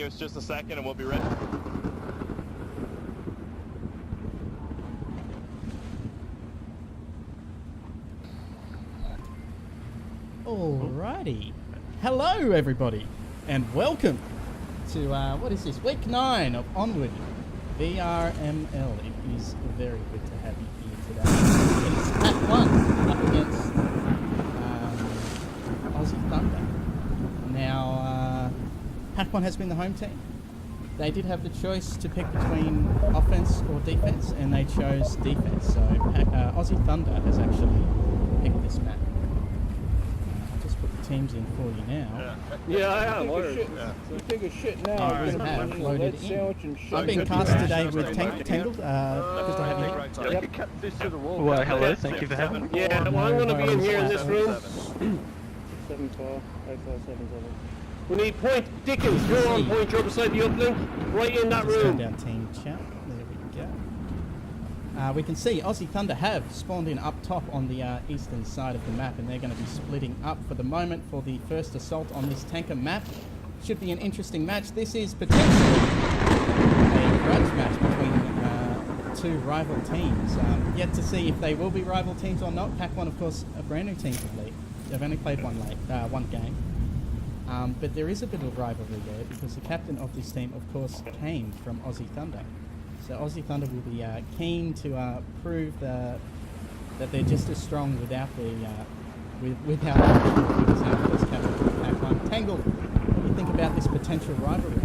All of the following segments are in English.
Give us just a second and we'll be ready. Alrighty. Hello, everybody, and welcome to, what is this, week 9 of Onward, VRML. It is very good to have you here today. It is Pack 1 up against Aussie Thunder. Now, Pack 1 has been the home team. They did have the choice to pick between offense or defense, and they chose defense. So Aussie Thunder has actually picked this map. I'll just put the teams in for you now. Yeah, I am. You take a shit now. Alright, have loaded in. I'm being cast today with Tangled. Good to have you. Yep. Well, hello. Thank you for having me. Yeah, well, I'm going to be in here in this room. 7-4, 8-4-7-7. We need point. Dickens, you're on point. You're beside the uplink. Right in that Just room. go down team chat. There we go. We can see Aussie Thunder have spawned in up top on the eastern side of the map, and they're going to be splitting up for the moment for the first assault on this tanker map. Should be an interesting match. This is potentially a grudge match between two rival teams. Yet to see if they will be rival teams or not. Pack 1, of course, a brand new team to lead. They've only played one game. But there is a bit of rivalry there because the captain of this team, of course, came from Aussie Thunder. So Aussie Thunder will be keen to prove that they're just as strong without the without this captain of Pack 1. Tangled, what do you think about this potential rivalry?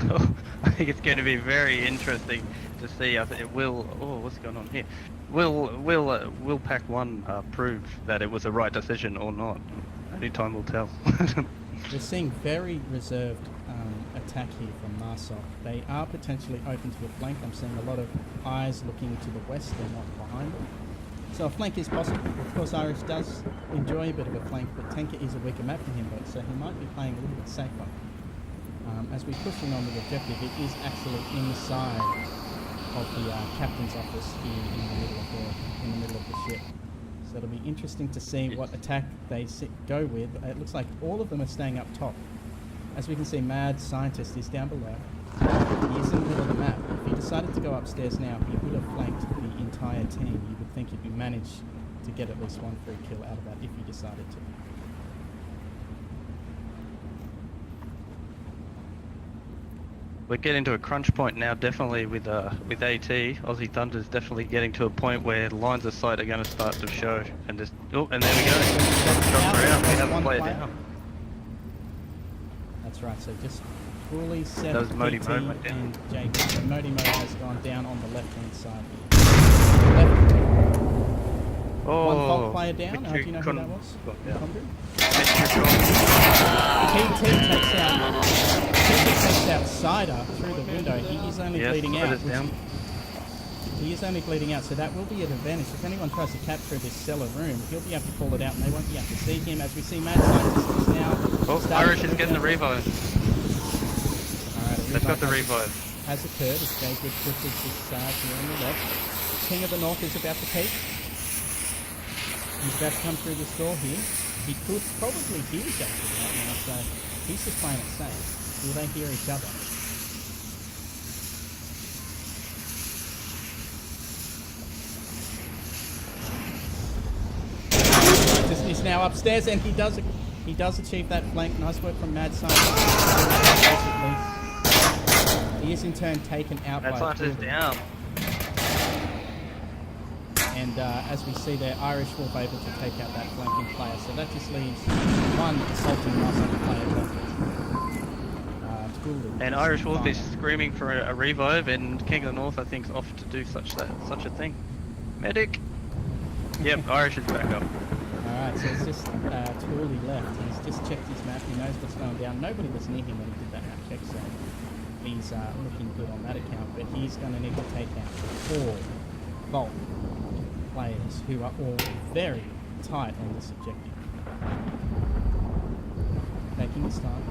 Oh, I think it's going to be very interesting to see. It will. Oh, what's going on here? Will Pack 1 prove that it was the right decision or not? Only time will tell. We're seeing very reserved attack here from Marsoc. They are potentially open to a flank. I'm seeing a lot of eyes looking to the west and not behind them. So a flank is possible. Of course, Irish does enjoy a bit of a flank, but Tanker is a weaker map for him, so he might be playing a little bit safer. As we push in on the objective, it is actually inside of the captain's office here in the middle of the ship. So it'll be interesting to see what attack they go with. It looks like all of them are staying up top. As we can see, Mad Scientist is down below. He is in the middle of the map. If he decided to go upstairs now, he would have flanked the entire team. You would think he'd be managed to get at least one free kill out of that if he decided to. We're getting to a crunch point now, definitely with AT. Aussie Thunder's definitely getting to a point where lines of sight are going to start to show, and just and there we go. Shots are out. We have a player down. That's right. So just fully set. That was Modi PT Mo went down. and Jake. So Modi Mo has gone down on the left-hand side here. One Vault player down. Do you know who that was? PT takes out Cider through the window. He is only bleeding out. He is only bleeding out, so that will be an advantage. If anyone tries to capture this cellar room, he'll be able to pull it out, and they won't be able to see him. As we see, Mad Scientist is now. Oh, Irish is getting the revive. Alright, they've got the revive. Has occurred as Jacob pushes this here on the left. King of the North is about to peek. He's about to come through this door here. He could probably hear Jacob right now, so he's just playing it safe. Will they hear each other? Is now upstairs, and he does achieve that flank. Nice work from Mad Scientist. He is in turn taken out by. Mad Scientist down. And as we see there, Irish will be able to take out that flanking player. So that just leaves one assaulting Marsoc player left. And Irish Wolf is screaming for a revive, and King of the North, I think, is off to do such a thing. Medic. Yep, Irish is back up. Alright, so it's just Tooley left. He's just checked his map. He knows what's going down. Nobody was near him when he did that map check, so he's looking good on that account. But he's going to need to take out 4 Vault players who are all very tight on this objective. Taking his time.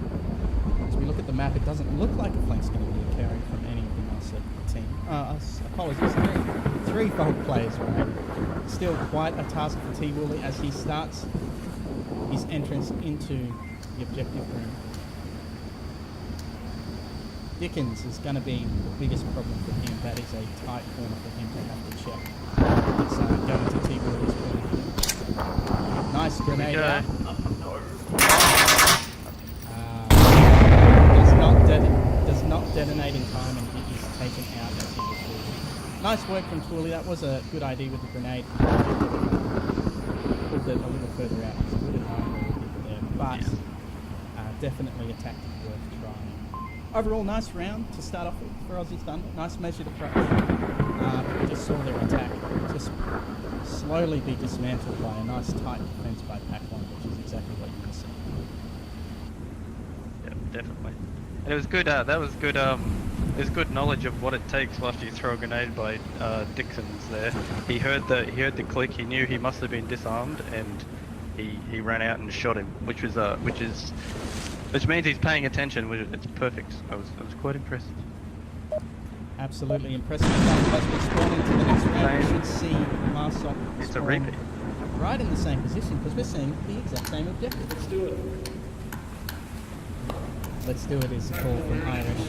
As we look at the map, it doesn't look like a flank's going to be carried from any of the Marsoc team. Apologies, 3 Vault players remaining. Still quite a task for T. Woolley as he starts his entrance into the objective room. Dickens is going to be the biggest problem for him. That is a tight corner for him to have to check. It's going to T-Woody's corner here. Nice grenade out. Does not detonate in time, and he is taken out as he was moving. Nice work from Twilly. That was a good idea with the grenade. Pulled it a little further out. It's good at knowing where we did there, but definitely a tactic worth trying. Overall, nice round to start off with for Aussie Thunder. Nice measured approach. We just saw their attack just slowly be dismantled by a nice tight defense by Pack 1, which is exactly what you want to see. Yeah, definitely. And it was good. That was good. There's good knowledge of what it takes after you throw a grenade by Dixon's there. He heard the click. He knew he must have been disarmed, and he ran out and shot him, which means he's paying attention. It's perfect. I was quite impressed. Absolutely impressive. As we spawn into the next round, we should see Marsok. It's a repeat. Right in the same position, because we're seeing the exact same objective. Let's do it. Let's do it is a call from Irish.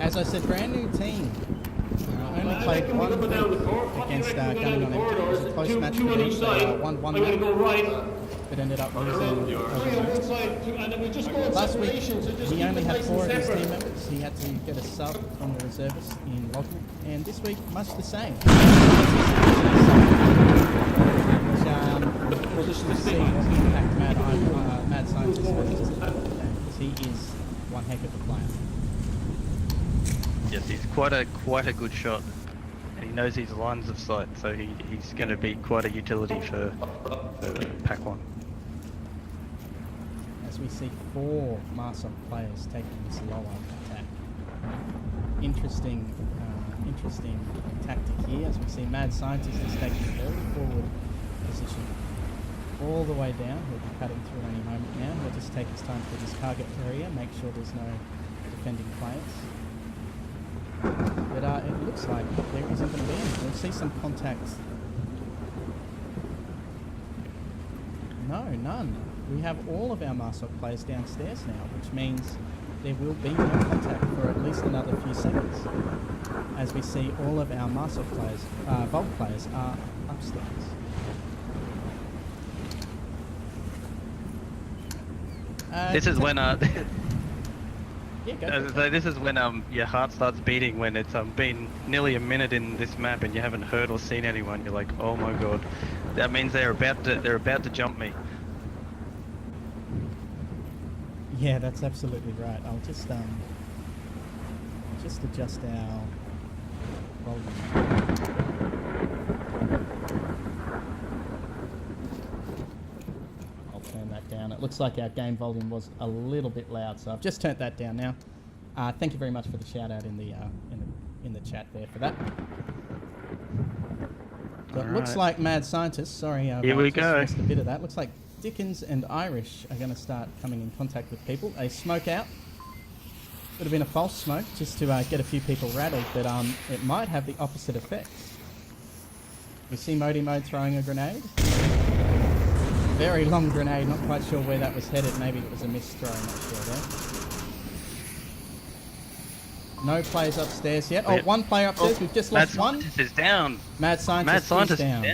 As I said, brand new team. Only played one against Gunning on empty. It was a close match for them. They won one match, but ended up losing last week. He only had 4 of his team members. He had to get a sub from the reservists in Logman, and this week much the same. We'll just see what impact Mad Scientist has because he is one heck of a player. Yes, he's quite a good shot, and he knows his lines of sight, so he's going to be quite a utility for Pack 1. As we see 4 Marsok players taking this lower attack. Interesting tactic here, as we see Mad Scientist is taking a very forward position all the way down. He'll be cutting through any moment now. He'll just take his time for this target area, make sure there's no defending players. But it looks like there isn't going to be any. We'll see some contact. No, none. We have all of our Marsok players downstairs now, which means there will be no contact for at least another few seconds. As we see all of our Marsok players, Vault players are upstairs. This is when yeah, go for it. this is when your heart starts beating, when it's been nearly a minute in this map and you haven't heard or seen anyone. You're like, oh my god, that means they're about to jump me. Yeah, that's absolutely right. I'll just adjust our volume. I'll turn that down. It looks like our game volume was a little bit loud, so I've just turned that down now. Thank you very much for the shout out in the chat there for that. So it looks like Mad Scientist. Sorry, here we go. Missed a bit of that. Looks like Dickens and Irish are going to start coming in contact with people. A smoke out. Would have been a false smoke just to get a few people rattled, but it might have the opposite effect. We see Modi Mode throwing a grenade. Very long grenade, not quite sure where that was headed. Maybe it was a missed throw, not sure there. No players upstairs yet. Oh, one player upstairs. We've just lost one. Mad Scientist is down. Mad Scientist is down.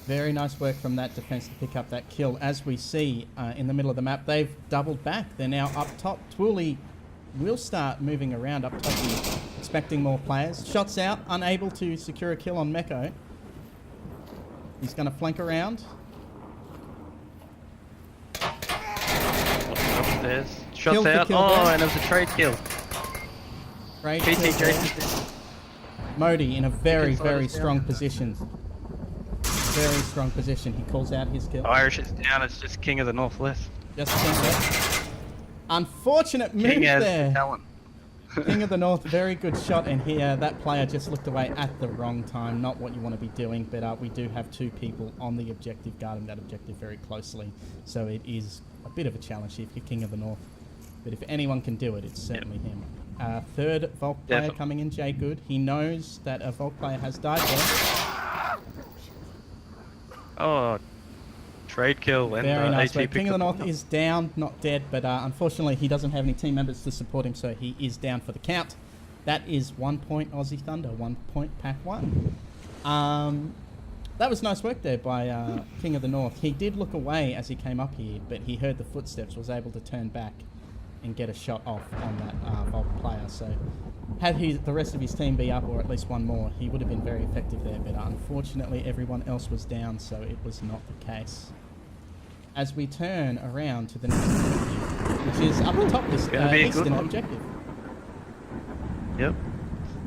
Very nice work from that defense to pick up that kill. As we see in the middle of the map, they've doubled back. They're now up top. Twilly will start moving around up top, expecting more players. Shots out, unable to secure a kill on Meko. He's going to flank around. Upstairs. Shots Killed out. Oh, and it was a trade kill. Great PT kill there. Jason. Modi in a very, very strong position. Very strong position. He calls out his kill. Irish is down. It's just King of the Northwest. Just King. Unfortunate move King has there. talent. King of the North, very good shot, and here that player just looked away at the wrong time. Not what you want to be doing, but we do have 2 people on the objective guarding that objective very closely, so it is a bit of a challenge if you're King of the North. But if anyone can do it, it's certainly him. Third Volk player coming in, Jay Good. He knows that a Volk player has died there. Oh, Trade kill and Very nice AT work. picked King of the up North is down, not dead, but unfortunately he doesn't have any team members to support him, so he is down for the count. That is 1 point Aussie Thunder, 1 point Pack 1. That was nice work there by King of the North. He did look away as he came up here, but he heard the footsteps, was able to turn back and get a shot off on that Volk player. So had the rest of his team be up, or at least one more, he would have been very effective there, but unfortunately everyone else was down, so it was not the case. As we turn around to the next objective, which is up the top, this eastern objective. Yep.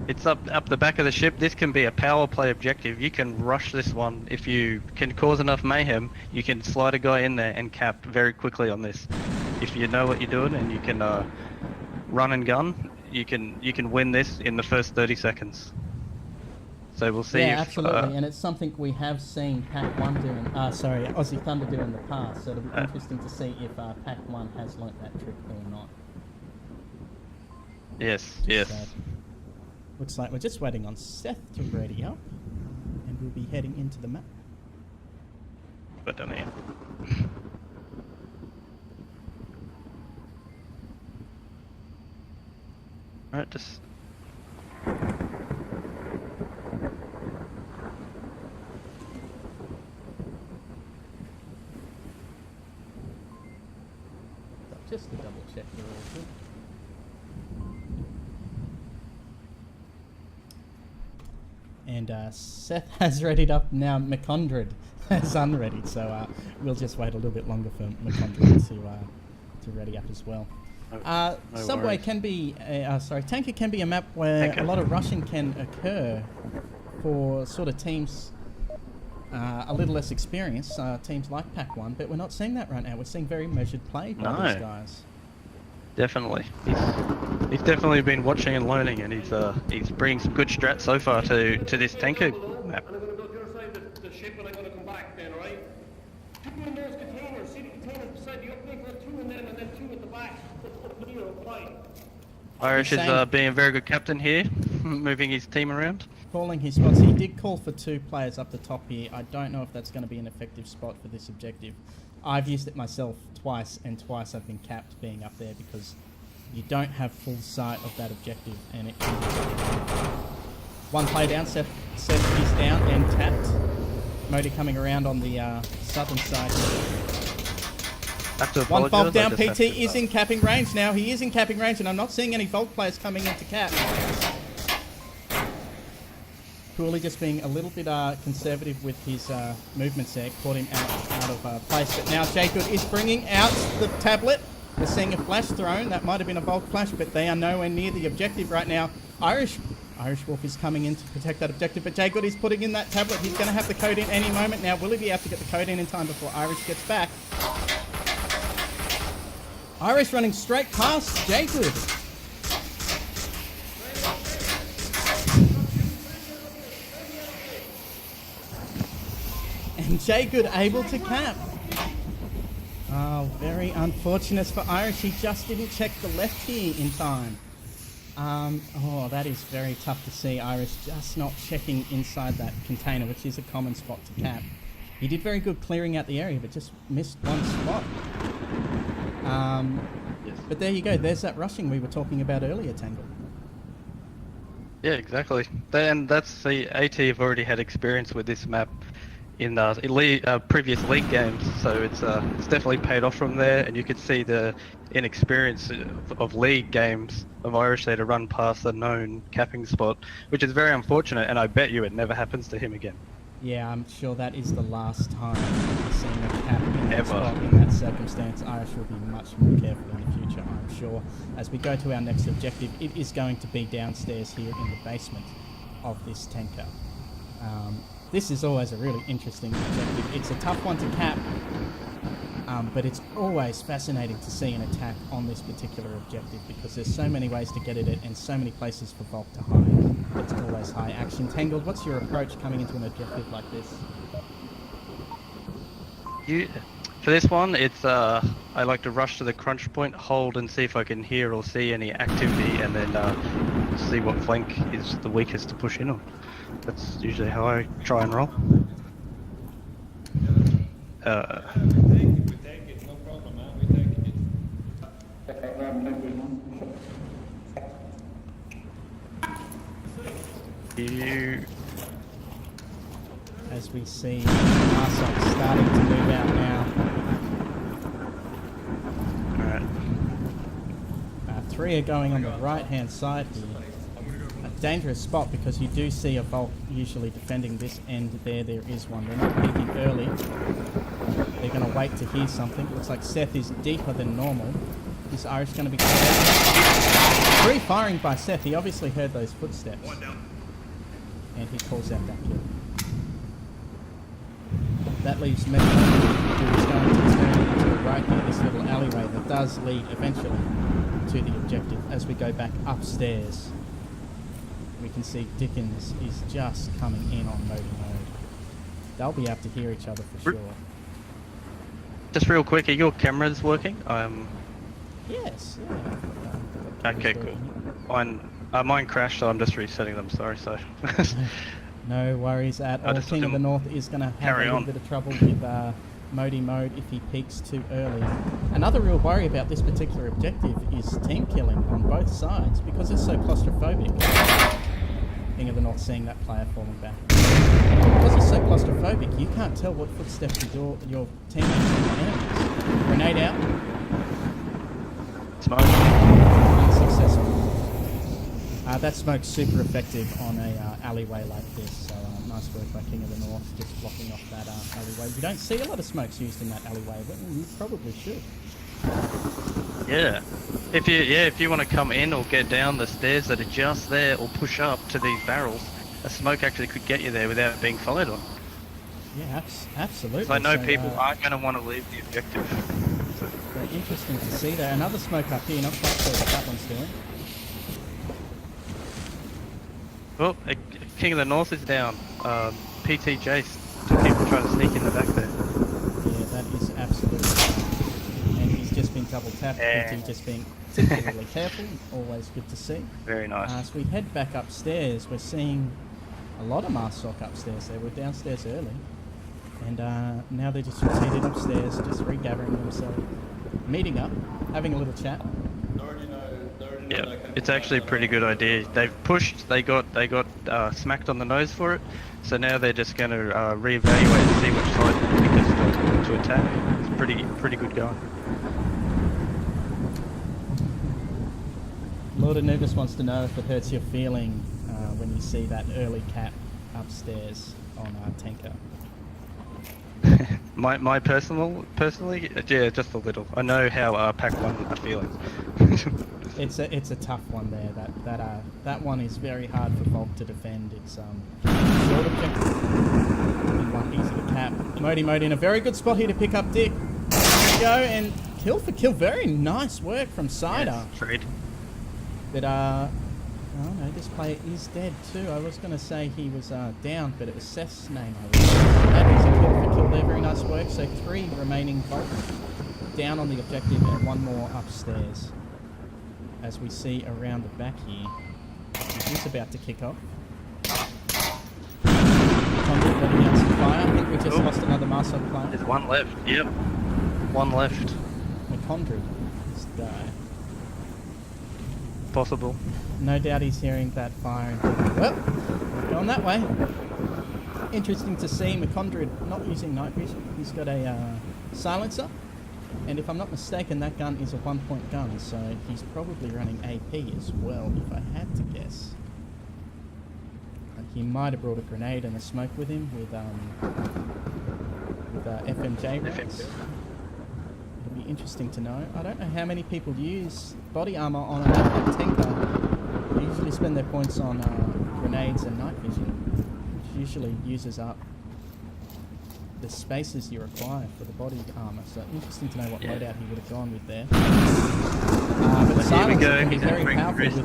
It's up the back of the ship. This can be a power play objective. You can rush this one. If you can cause enough mayhem, you can slide a guy in there and cap very quickly on this. If you know what you're doing and you can run and gun, you can win this in the first 30 seconds. So we'll see. Yeah, if, absolutely, and it's something we have seen Pack 1 doing, Aussie Thunder do in the past, so it'll be interesting to see if Pack 1 has learnt that trick or not. Yes. Looks like we're just waiting on Seth to ready up, and we'll be heading into the map. But down here. Alright, just... Just to double check we're all good. And Seth has readied up now. McCondred has unreadied, so we'll just wait a little bit longer for McCondred to ready up as well. No Subway worries. can be, Tanker can be a map where a lot of rushing can occur for sort of teams a little less experienced, teams like Pack 1, but we're not seeing that right now. We're seeing very measured play by these guys. Definitely. He's definitely been watching and learning, and he's bringing some good strats so far to this tanker map. And I'm going to go to the other side of the ship and I'm going to come back then, alright? Two in those containers, see the containers beside the uplink, put two in them and then two at the back. Up here, apply. Irish is being a very good captain here, moving his team around. Calling his spots. He did call for 2 players up the top here. I don't know if that's going to be an effective spot for this objective. I've used it myself twice, and twice I've been capped being up there because you don't have full sight of that objective, and it can be one play down. Seth is down and tapped. Modi coming around on the southern side. One Volk down. PT is in capping range now. He is in capping range, and I'm not seeing any Volk players coming into cap. Cooley just being a little bit conservative with his movements there, caught him out of place. But now Jacob is bringing out the tablet. We're seeing a flash thrown. That might have been a Volk flash, but they are nowhere near the objective right now. Irish Wolf is coming in to protect that objective, but Jacob is putting in that tablet. He's going to have the code in any moment now. Will he be able to get the code in time before Irish gets back? Irish running straight past Jacob. And Jacob able to cap. Oh, very unfortunate for Irish. He just didn't check the left here in time. Oh, that is very tough to see. Irish just not checking inside that container, which is a common spot to cap. He did very good clearing out the area, but just missed one spot. Yes. But there you go. There's that rushing we were talking about earlier, Tangled. Yeah, exactly. And that's the AT have already had experience with this map in previous league games, so it's definitely paid off from there, and you could see the inexperience of league games of Irish there to run past the known capping spot, which is very unfortunate, and I bet you it never happens to him again. Yeah, I'm sure that is the last time we're seeing a cap in that Ever. spot in that circumstance. Irish will be much more careful in the future, I'm sure. As we go to our next objective, it is going to be downstairs here in the basement of this tanker. This is always a really interesting objective. It's a tough one to cap, but it's always fascinating to see an attack on this particular objective because there's so many ways to get at it and so many places for Volk to hide. It's always high action. Tangled, what's your approach coming into an objective like this? For this one, it's I like to rush to the crunch point, hold and see if I can hear or see any activity, and then see what flank is the weakest to push in on. That's usually how I try and roll. We take it, no problem, man. We take it. You. As we see Marsok starting to move out now. Alright. 3 are going on the right-hand side here. A dangerous spot because you do see a Volk usually defending this end there. There is one. They're not peeking early. They're going to wait to hear something. Looks like Seth is deeper than normal. Is Irish going to be clear? Free firing by Seth. He obviously heard those footsteps. And he calls out that kill. That leaves me, who is going to turn to the right here, this little alleyway that does lead eventually to the objective. As we go back upstairs, we can see Dickens is just coming in on Modi mode. They'll be able to hear each other for sure. Just real quick, are your cameras working? Yes, Okay, cool. Mine crashed, so I'm just resetting them. Sorry, so. No worries at all. just King of the didn't North is going to have carry a little on. bit of trouble with Modi mode if he peaks too early. Another real worry about this particular objective is team killing on both sides because it's so claustrophobic. King of the North seeing that player falling back. Because it's so claustrophobic, you can't tell what footsteps your teammates and enemies. Grenade out. Smoke. Unsuccessful. That smoke's super effective on a alleyway like this, so nice work by King of the North, just blocking off that alleyway. You don't see a lot of smokes used in that alleyway, but you probably should. Yeah. If you want to come in or get down the stairs that are just there, or push up to these barrels, a smoke actually could get you there without being fired on. Yeah, absolutely. So I know So, people aren't going to want to leave the objective. very interesting to see there. Another smoke up here, not quite sure what that one's doing. Well, King of the North is down. PT Jace, two people trying to sneak in the back there. Yeah, that is absolutely right. And he's just been double tapped. Yeah. PT just being particularly careful. Always good to see. Very nice. As we head back upstairs, we're seeing a lot of Marsok upstairs there. We're downstairs early. And now they're just seated upstairs, just regathering themselves, meeting up, having a little chat. Yeah, it's actually a pretty good idea. They've pushed, they got smacked on the nose for it, so now they're just going to reevaluate and see which side they think is to attack. It's pretty good going. Lord Anubis wants to know if it hurts your feeling when you see that early cap upstairs on Tanker. my personally, yeah, just a little. I know how Pack 1 are feeling. It's a tough one there. That one is very hard for Volk to defend. It's short objective and one easy to cap. Modi in a very good spot here to pick up Dick. There we go, and kill for kill. Very nice work from Cider. Yes, trade. But oh no, this player is dead too. I was gonna say he was down, but it was Seth's name. That is a kill for kill there. Very nice work. So 3 remaining Volk down on the objective and 1 more upstairs. As we see around the back here, it is about to kick off. Conduit letting out some fire. I think we just lost another Marsok player. There's 1 left. Yep, 1 left. McCondry, this guy. Possible. No doubt he's hearing that fire and thinking, well, we're going that way. Interesting to see McCondry not using night vision. He's got a silencer. And if I'm not mistaken, that gun is a 1-point gun, so he's probably running AP as well, if I had to guess. He might have brought a grenade and a smoke with him with FMJ rounds. It'll be interesting to know. I don't know how many people use body armor on a map like Tanker. They usually spend their points on grenades and night vision, which usually uses up the spaces you require for the body armor. So interesting to know what loadout he would have gone with there. But the silence can be very powerful with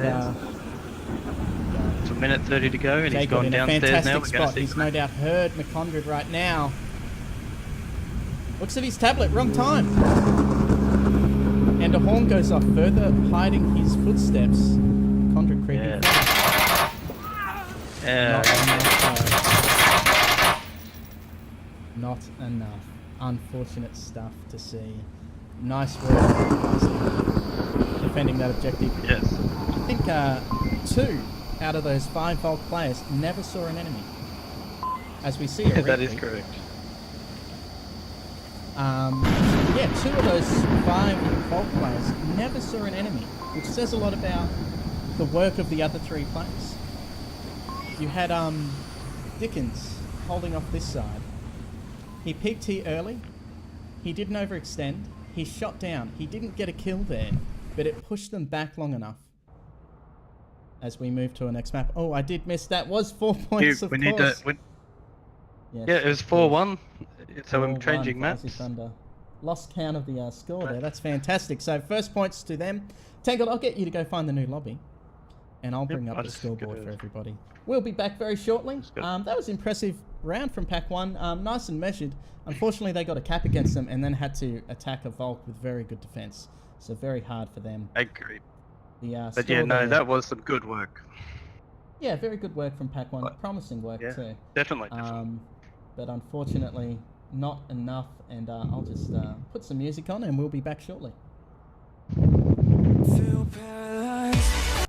It's 1:30 to go, and he's Jacob gone in a downstairs fantastic now. spot. He's no doubt heard McCondred right now. Looks at his tablet, wrong time. And a horn goes off, further hiding his footsteps. McCondred creeping forward. Yeah. Not enough. unfortunate stuff to see. Nice work, Aussie, defending that objective. Yes. I think 2 out of those 5 Volk players never saw an enemy. As we see, Yeah, that is correct. Yeah, 2 of those 5 Volk players never saw an enemy, which says a lot about the work of the other 3 players. You had Dickens holding off this side. He peeked here early. He didn't overextend. He shot down. He didn't get a kill there, but it pushed them back long enough. As we move to our next map. Oh, I did miss. That was 4 points, of we need course. to. Yes, Yeah, it was 4-1. So I'm 4-1 changing for maps. Aussie Thunder. Lost count of the score there. That's fantastic. So first points to them. Tangled, I'll get you to go find the new lobby. And I'll bring up I'll the just scoreboard go- for everybody. We'll be back very shortly. go. That was an impressive round from Pack 1. Nice and measured. Unfortunately, they got a cap against them and then had to attack a Volk with very good defense. So very hard for them. I agree. The, But score yeah, no, there- that was some good work. Yeah, very good work from Pack 1. But- Promising work Yeah, too. definitely. But unfortunately, not enough. And I'll just put some music on and we'll be back shortly. Feel paralyzed.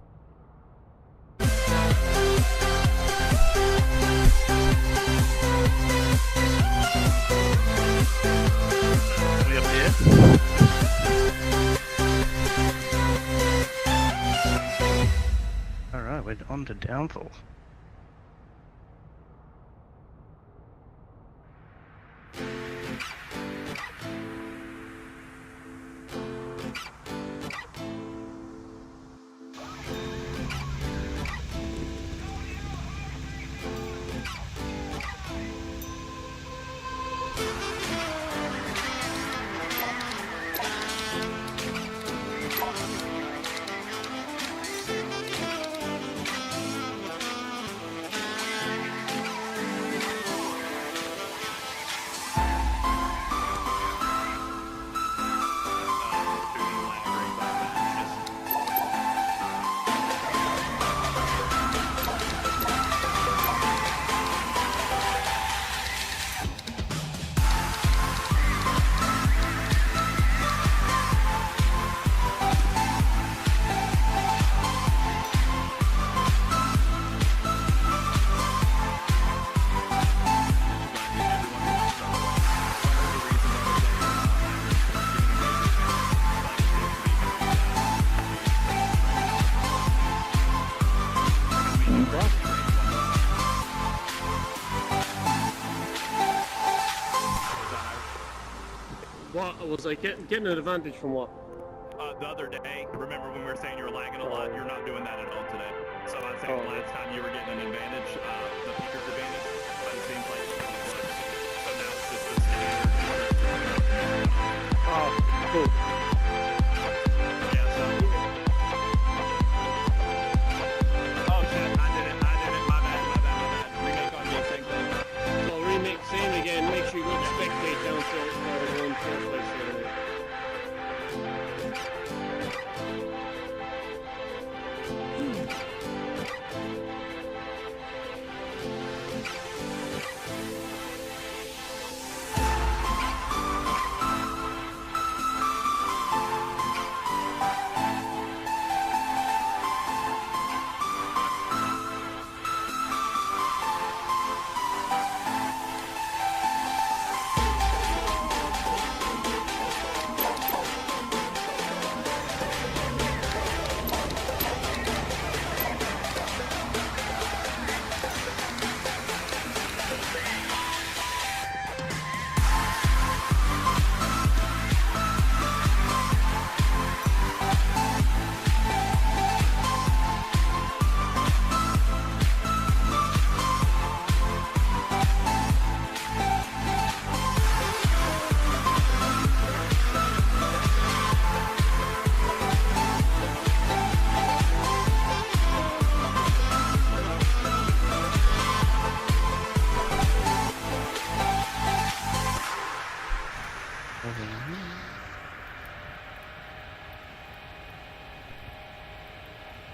We up here? Alright, we're on to Downfall. What was I getting an advantage from what? The other day, remember when we were saying you were lagging a lot? You're not doing that at all today. So I'm not saying Oh. last time you were getting an advantage, the peaker's advantage, but it seems like you was. So now it's just the standard. Oh, cool. Yeah, so. Oh shit, I did it, my bad. Remake on me, same thing. So remake same again. Make sure you go to spectate down so it's for one first place.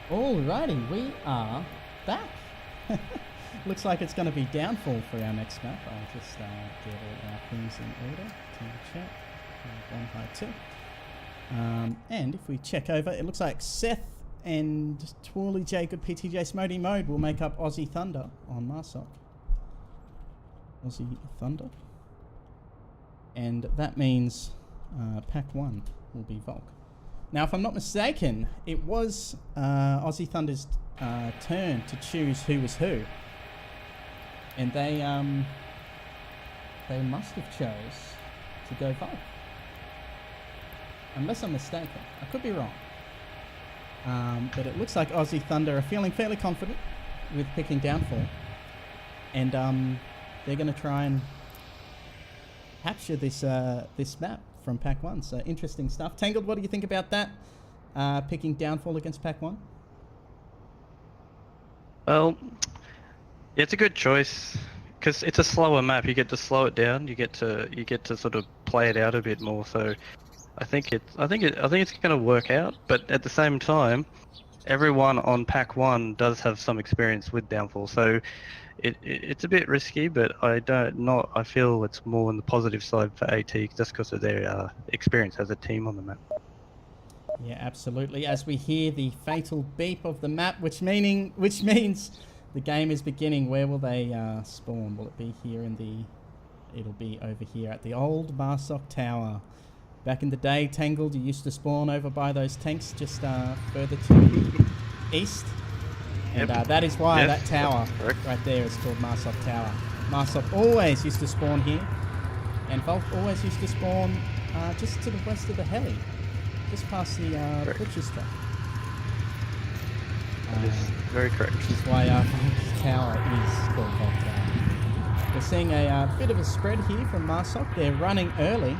Alrighty, we are back. looks like it's going to be Downfall for our next map. I'll just get all our things in order to check. One high two. And if we check over, it looks like Seth and Twirly J Good PTJ Smody Mode will make up Aussie Thunder on Marsoc. Aussie Thunder. And that means Pack 1 will be Volk. Now, if I'm not mistaken, it was Aussie Thunder's turn to choose who was who. And they must have chose to go Volk. Unless I'm mistaken. I could be wrong. But it looks like Aussie Thunder are feeling fairly confident with picking Downfall. And they're going to try and capture this map from Pack 1. So interesting stuff. Tangled, what do you think about that? Picking Downfall against Pack 1? Well, it's a good choice because it's a slower map. You get to slow it down. You get to sort of play it out a bit more. So I think it's going to work out. But at the same time, everyone on Pack 1 does have some experience with Downfall. So it's a bit risky, but I feel it's more on the positive side for AT just because of their experience as a team on the map. Yeah, absolutely. As we hear the fatal beep of the map, which means the game is beginning. Where will they spawn? Will it be here it'll be over here at the old Marsoc Tower. Back in the day, Tangled, you used to spawn over by those tanks just further to the east. And that is why that tower right there is called Marsoc Tower. Marsoc always used to spawn here. And Volk always used to spawn just to the west of the heli. Just past the butcher's truck. That is very correct. Which is why Volk Tower is called Volk Tower. We're seeing a bit of a spread here from Marsoc. They're running early.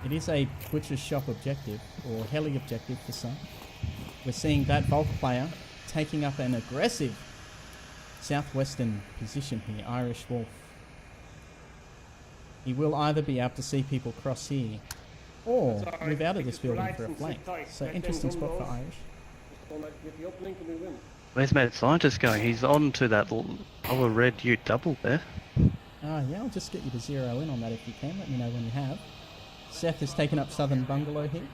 It is a butcher's shop objective, or heli objective for some. We're seeing that Volk player taking up an aggressive southwestern position here, Irish Wolf. He will either be able to see people cross here, or move out of this building for a flank. So interesting spot for Irish. Where's Mad Scientist going? He's on to that lower red Ute double there. Yeah, I'll just get you to zero in on that if you can. Let me know when you have. Seth has taken up Southern Bungalow here.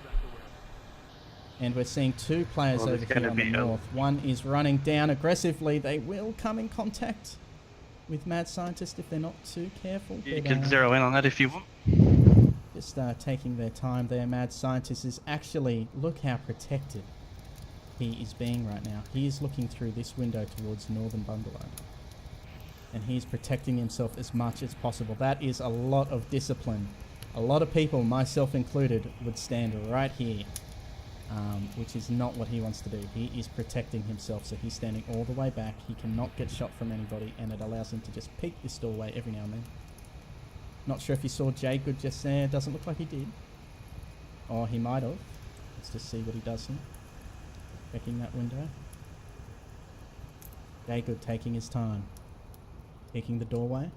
And we're seeing two players over here on the north. One is running down aggressively. They will come in contact with Mad Scientist if they're not too careful. You can zero in on that if you want. Just taking their time there. Mad Scientist is actually, look how protected he is being right now. He is looking through this window towards Northern Bungalow. And he's protecting himself as much as possible. That is a lot of discipline. A lot of people, myself included, would stand right here. Which is not what he wants to do. He is protecting himself, so he's standing all the way back. He cannot get shot from anybody, and it allows him to just peek this doorway every now and then. Not sure if you saw Jay Good just there. Doesn't look like he did. Or he might have. Let's just see what he does here. Checking that window. Jay Good taking his time. Peeking the doorway.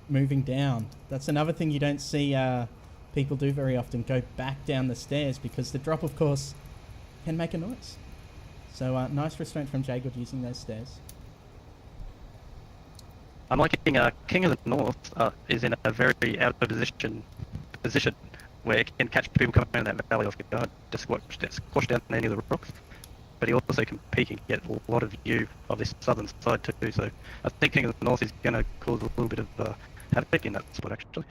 Moving down. That's another thing you don't see people do very often, go back down the stairs, because the drop, of course, can make a noise. So nice restraint from Jagood using those stairs. I'm liking King of the North is in a very out of position where it can catch people coming in that valley off guard, just squash down any of the rocks. But he also can peek and get a lot of view of this southern side too. So I think King of the North is going to cause a little bit of havoc in that spot actually.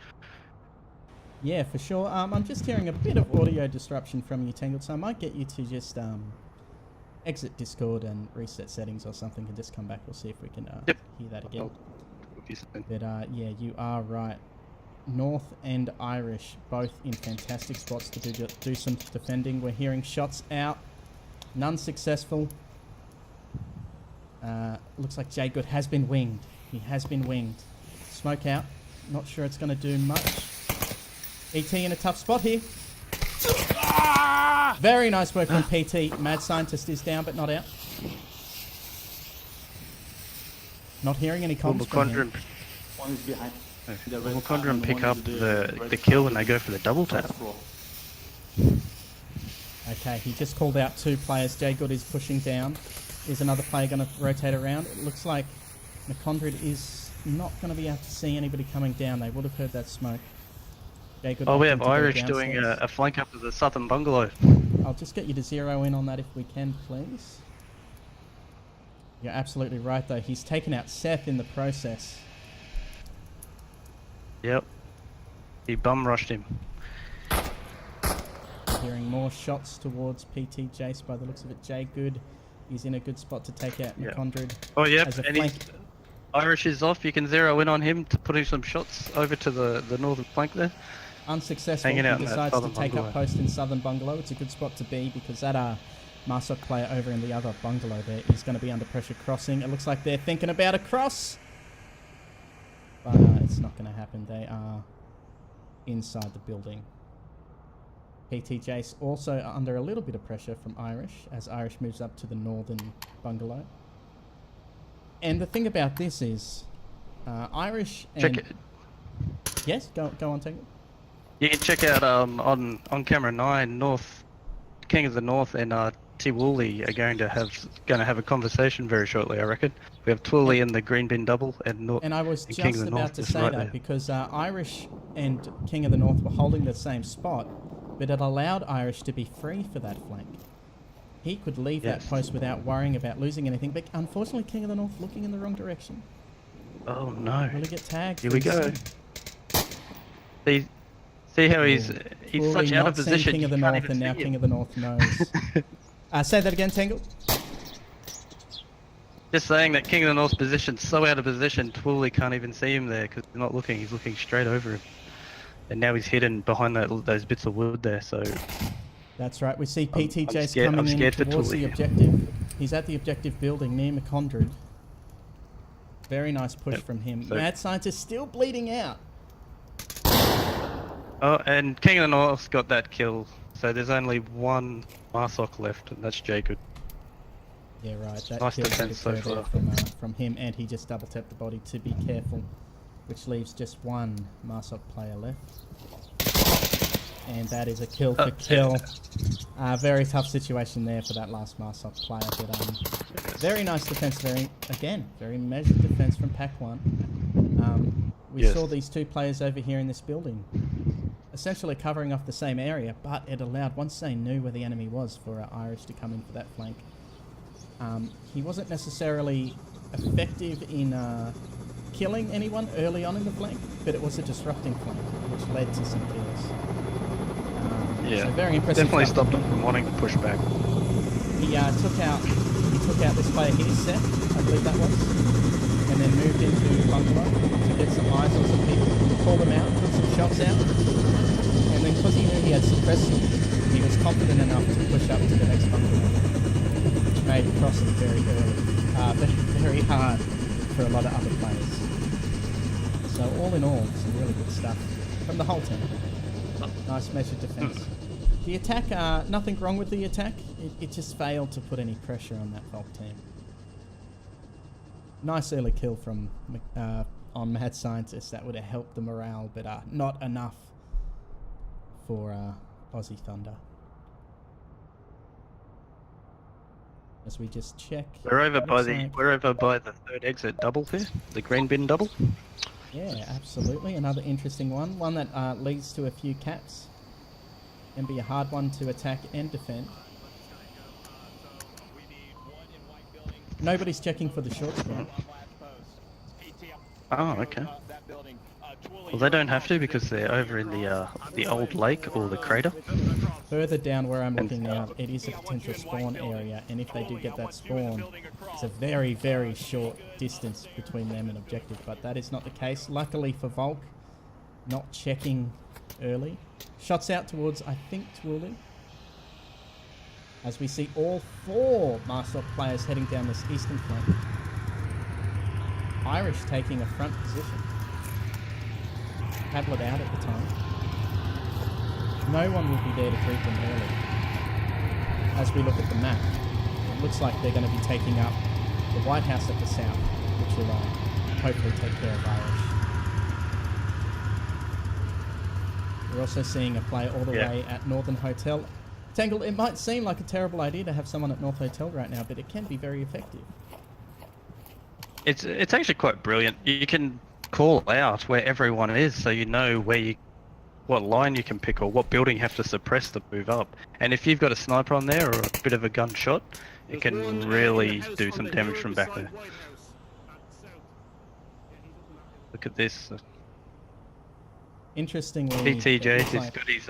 Yeah, for sure. I'm just hearing a bit of audio disruption from you, Tangled, so I might get you to just exit Discord and reset settings or something and just come back. We'll see if we can hear that again. But yeah, you are right. North and Irish, both in fantastic spots to do some defending. We're hearing shots out. None successful. Looks like Jagood has been winged. He has been winged. Smoke out. Not sure it's going to do much. PT in a tough spot here. Very nice work from PT. Mad Scientist is down but not out. Not hearing any comms from him. One is behind. Will Condrum pick up the kill and they go for the double tap? Okay, he just called out two players. Jagood is pushing down. Is another player going to rotate around? It looks like McCondred is not going to be able to see anybody coming down. They would have heard that smoke. Jacob Oh, we opting have to go Irish doing downstairs. a flank up to the southern bungalow. I'll just get you to zero in on that if we can, please. You're absolutely right, though. He's taken out Seth in the process. Yep. He bum rushed him. Hearing more shots towards PT Jace by the looks of it. Jay Good is in a good spot to take out Yeah. McCondred. Oh, yep. As a And flank. Irish is off. You can zero in on him to putting some shots over to the northern flank there. Unsuccessful. Hanging out He in that decides to southern take up bungalow. post in southern bungalow. It's a good spot to be because that Marsok player over in the other bungalow there is going to be under pressure crossing. It looks like they're thinking about a cross. But it's not going to happen. They are inside the building. PT Jace also under a little bit of pressure from Irish as Irish moves up to the northern bungalow. And the thing about this is Irish and... Check it. Yes, go on, Tangled. You can check out on camera 9 North King of the North and T Woolley are going to have a conversation very shortly. I reckon we have Twoolley in the green bin double And I was and King of just the about North to is say right that there. because Irish and King of the North were holding the same spot, but it allowed Irish to be free for that flank. He could leave that Yes. post without worrying about losing anything, but unfortunately King of the North looking in the wrong direction. Oh no! Will he get tagged? Here we go. See how he's Twoolley such out not of seeing position. King of you the can't North, even and now see King him. of the North knows. Say that again, Tangled. Just saying that King of the North's position's so out of position, Twoolley can't even see him there because he's not looking. He's looking straight over him, and now he's hidden behind those bits of wood there. So That's right. We see PT I'm Jace scared- I'm coming in scared for towards the Twoolley. objective. He's at the objective building near McCondred. Very nice push Yep. from him. So- Mad Scientist still bleeding out. oh, and King of the North's got that kill. So there's only one Marsok left, and that's Jacob. Yeah, right. That Nice kill did defense so occur there far. from him, and he just double tapped the body to be careful, which leaves just one Marsok player left. And that is a kill for kill. Very tough situation there for that last Marsok player, but very nice defense. Very measured defense from Pack 1. We Yes. saw these two players over here in this building, essentially covering off the same area, but it allowed, once they knew where the enemy was, for Irish to come in for that flank. He wasn't necessarily effective in killing anyone early on in the flank, but it was a disrupting flank, which led to some kills. Yeah, So very impressive. definitely stuff stopped from him from wanting to push back. He took out this player here, Seth, I believe that was, and then moved into bungalow to get some eyes on some people, called them out, took some shots out, and then because he knew he had suppressed them, he was confident enough to push up to the next bungalow, which made crossing very early, very hard for a lot of other players. So all in all, some really good stuff from the whole team. Nice measured defense. The attack, nothing wrong with the attack. It just failed to put any pressure on that Volk team. Nice early kill from on Mad Scientist. That would have helped the morale, but not enough for Aussie Thunder. As we just check. We're over by looks the third exit double here, the green bin double. Yeah, absolutely. Another interesting one. One that leads to a few caps. And be a hard one to attack and defend. Nobody's checking for the short squad. Oh, okay. Well, they don't have to because they're over in the old lake or the crater. Further down where I'm looking now, it is a potential spawn area, and if they do get that spawn, it's a very, very short distance between them and objective, but that is not the case. Luckily for Volk, not checking early. Shots out towards, I think, Twoolley. As we see all four Marsok players heading down this eastern flank. Irish taking a front position. Padlet out at the time. No one will be there to greet them early. As we look at the map, it looks like they're going to be taking up the White House at the south, which will hopefully take care of Irish. We're also seeing a player all the way at Northern Hotel. Tangled, it might seem like a terrible idea to have someone at North Hotel right now, but it can be very effective. It's actually quite brilliant. You can call out where everyone is, so you know what line you can pick or what building you have to suppress to move up. And if you've got a sniper on there or a bit of a gunshot, it can really do some damage from back there. Look at this. Interestingly, PTJ it has looks got his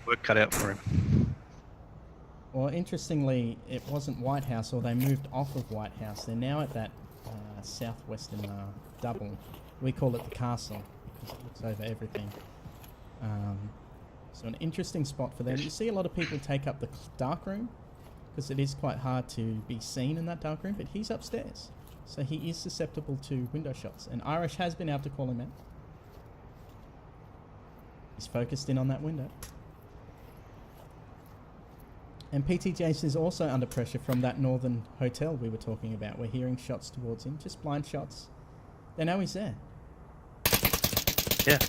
work cut out for him. well, interestingly, it wasn't White House, or they moved off of White House. They're now at that southwestern double. We call it the castle because it looks over everything. So an interesting spot for them. You see a lot of people take up the dark room because it is quite hard to be seen in that dark room, but he's upstairs. So he is susceptible to window shots, and Irish has been able to call him out. He's focused in on that window. And PTJs is also under pressure from that northern hotel we were talking about. We're hearing shots towards him, just blind shots. They know he's there. Yeah.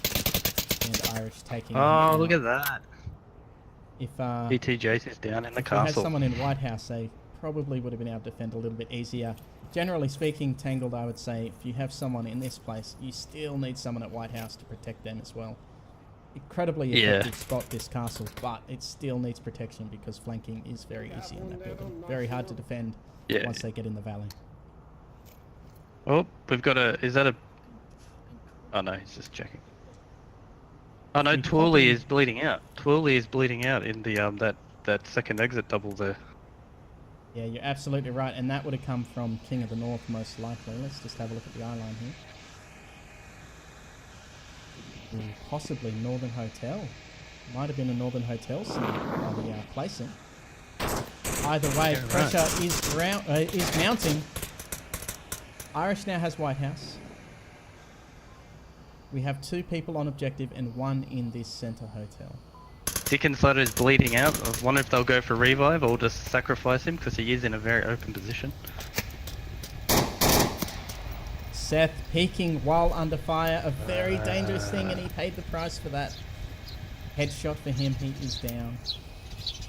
And Irish taking. Oh, look at that. If PTJs is down in the if we had castle. someone in White House, they probably would have been able to defend a little bit easier. Generally speaking, Tangled, I would say, if you have someone in this place, you still need someone at White House to protect them as well. Incredibly effective spot, this castle, but it still needs protection because flanking is very easy in that building. Very hard to defend once they get in the valley. Oh, we've got a... Is that a... Oh no, he's just checking. Oh no, Twirly is bleeding out. Twirly is bleeding out in the that second exit double there. Yeah, you're absolutely right, and that would have come from King of the North most likely. Let's just have a look at the eye line here. Ooh, possibly Northern Hotel. Might have been a Northern Hotel scene by the placing. Either way, pressure is mounting. Irish now has White House. We have 2 people on objective and 1 in this center hotel. Dickinsider is bleeding out. I wonder if they'll go for revive or just sacrifice him because he is in a very open position. Seth peeking while under fire, a very dangerous thing, and he paid the price for that. Headshot for him, he is down.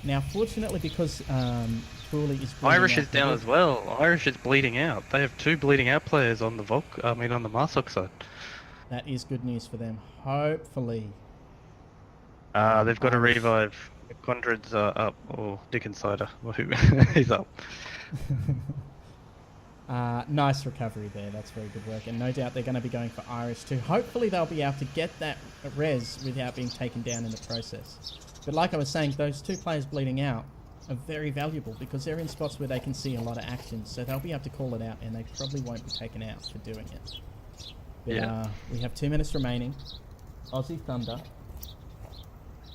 Now, fortunately, because Twirly is bleeding Irish out is down as well. Irish is bleeding out. They have 2 bleeding out players on the on the Marsoc side. That is good news for them. Hopefully. They've got a revive. Condred's up, or Dickinsider. He's up. Nice recovery there. That's very good work. And no doubt they're going to be going for Irish too. Hopefully they'll be able to get that res without being taken down in the process. But like I was saying, those 2 players bleeding out are very valuable because they're in spots where they can see a lot of action. So they'll be able to call it out, and they probably won't be taken out for doing it. But we have 2 minutes remaining. Aussie Thunder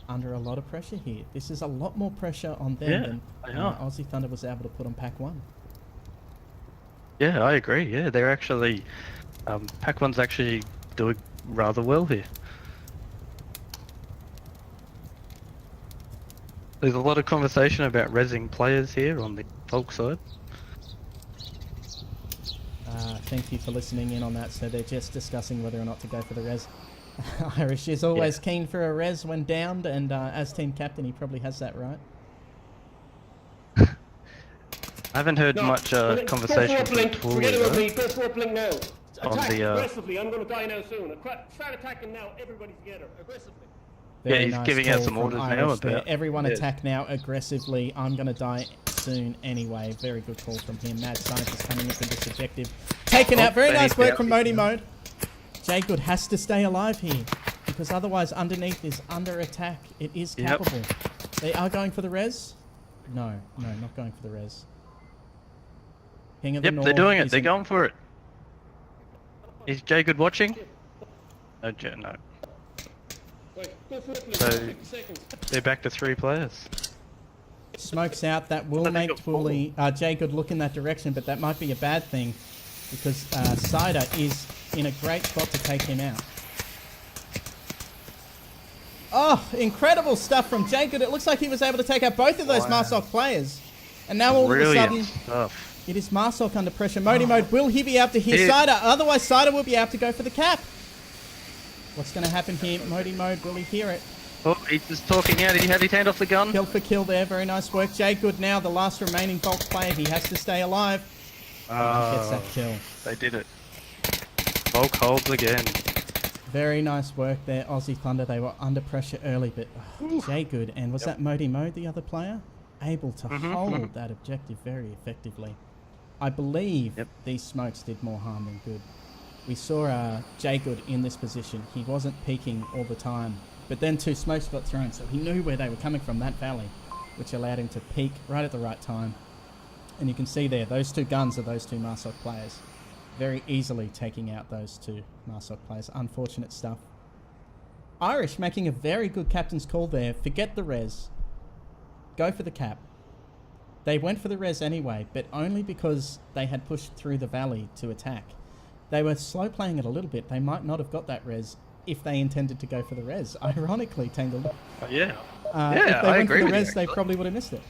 under a lot of pressure here. This is a lot more pressure on them than Aussie Thunder was able to put on Pack 1. Yeah, I agree. Yeah, they're actually... Pack 1's actually doing rather well here. There's a lot of conversation about rezzing players here on the Volk side. Thank you for listening in on that. So they're just discussing whether or not to go for the res. Irish is always keen for a res when downed, and as team captain, he probably has that right. I haven't heard much conversation from Twirly, Forget about me. though. Go for uplink now. On Attack the, aggressively. I'm going to die now soon. Start attacking now. Everybody together. Aggressively. Very he's nice giving out call some from orders now Irish there. about... Everyone attack now aggressively. I'm going to die soon anyway. Very good call from him. Mad Scientist coming up with this objective. Taken out. Very nice work from Modi Mode. Jagood has to stay alive here because otherwise underneath is under attack. It is capable. They are going for the res? No, not going for the res. King of the North, they're doing it. They're going for it. Is Jagood watching? No. So they're back to 3 players. Smokes out. That will make Twirly Jagood look in that direction, but that might be a bad thing because Cider is in a great spot to take him out. Oh, incredible stuff from Jagood. It looks like he was able to take out both of those Marsoc players. And now all of a sudden, it is Marsoc under pressure. Modi Mode, will he be able to hear Cider? Otherwise, Cider will be able to go for the cap. What's going to happen here? Modi Mode, will he hear it? Oh, he's just talking out. He had his hand off the gun. Kill for kill there. Very nice work. Jay Good now, the last remaining Volk player. He has to stay alive. He gets that kill. They did it. Volk holds again. Very nice work there, Aussie Thunder. They were under pressure early, but Jay Good, and was that Modi Mo, the other player? Able to hold that objective very effectively. I believe these smokes did more harm than good. We saw Jay Good in this position. He wasn't peeking all the time, but then 2 smokes got thrown, so he knew where they were coming from, that valley, which allowed him to peek right at the right time. And you can see there, those 2 guns are those 2 Marsoc players. Very easily taking out those 2 Marsoc players. Unfortunate stuff. Irish making a very good captain's call there. Forget the res. Go for the cap. They went for the res anyway, but only because they had pushed through the valley to attack. They were slow playing it a little bit. They might not have got that res if they intended to go for the res. Ironically, Tangled. Yeah. If they I went agree for the with res, you. they probably would have missed it.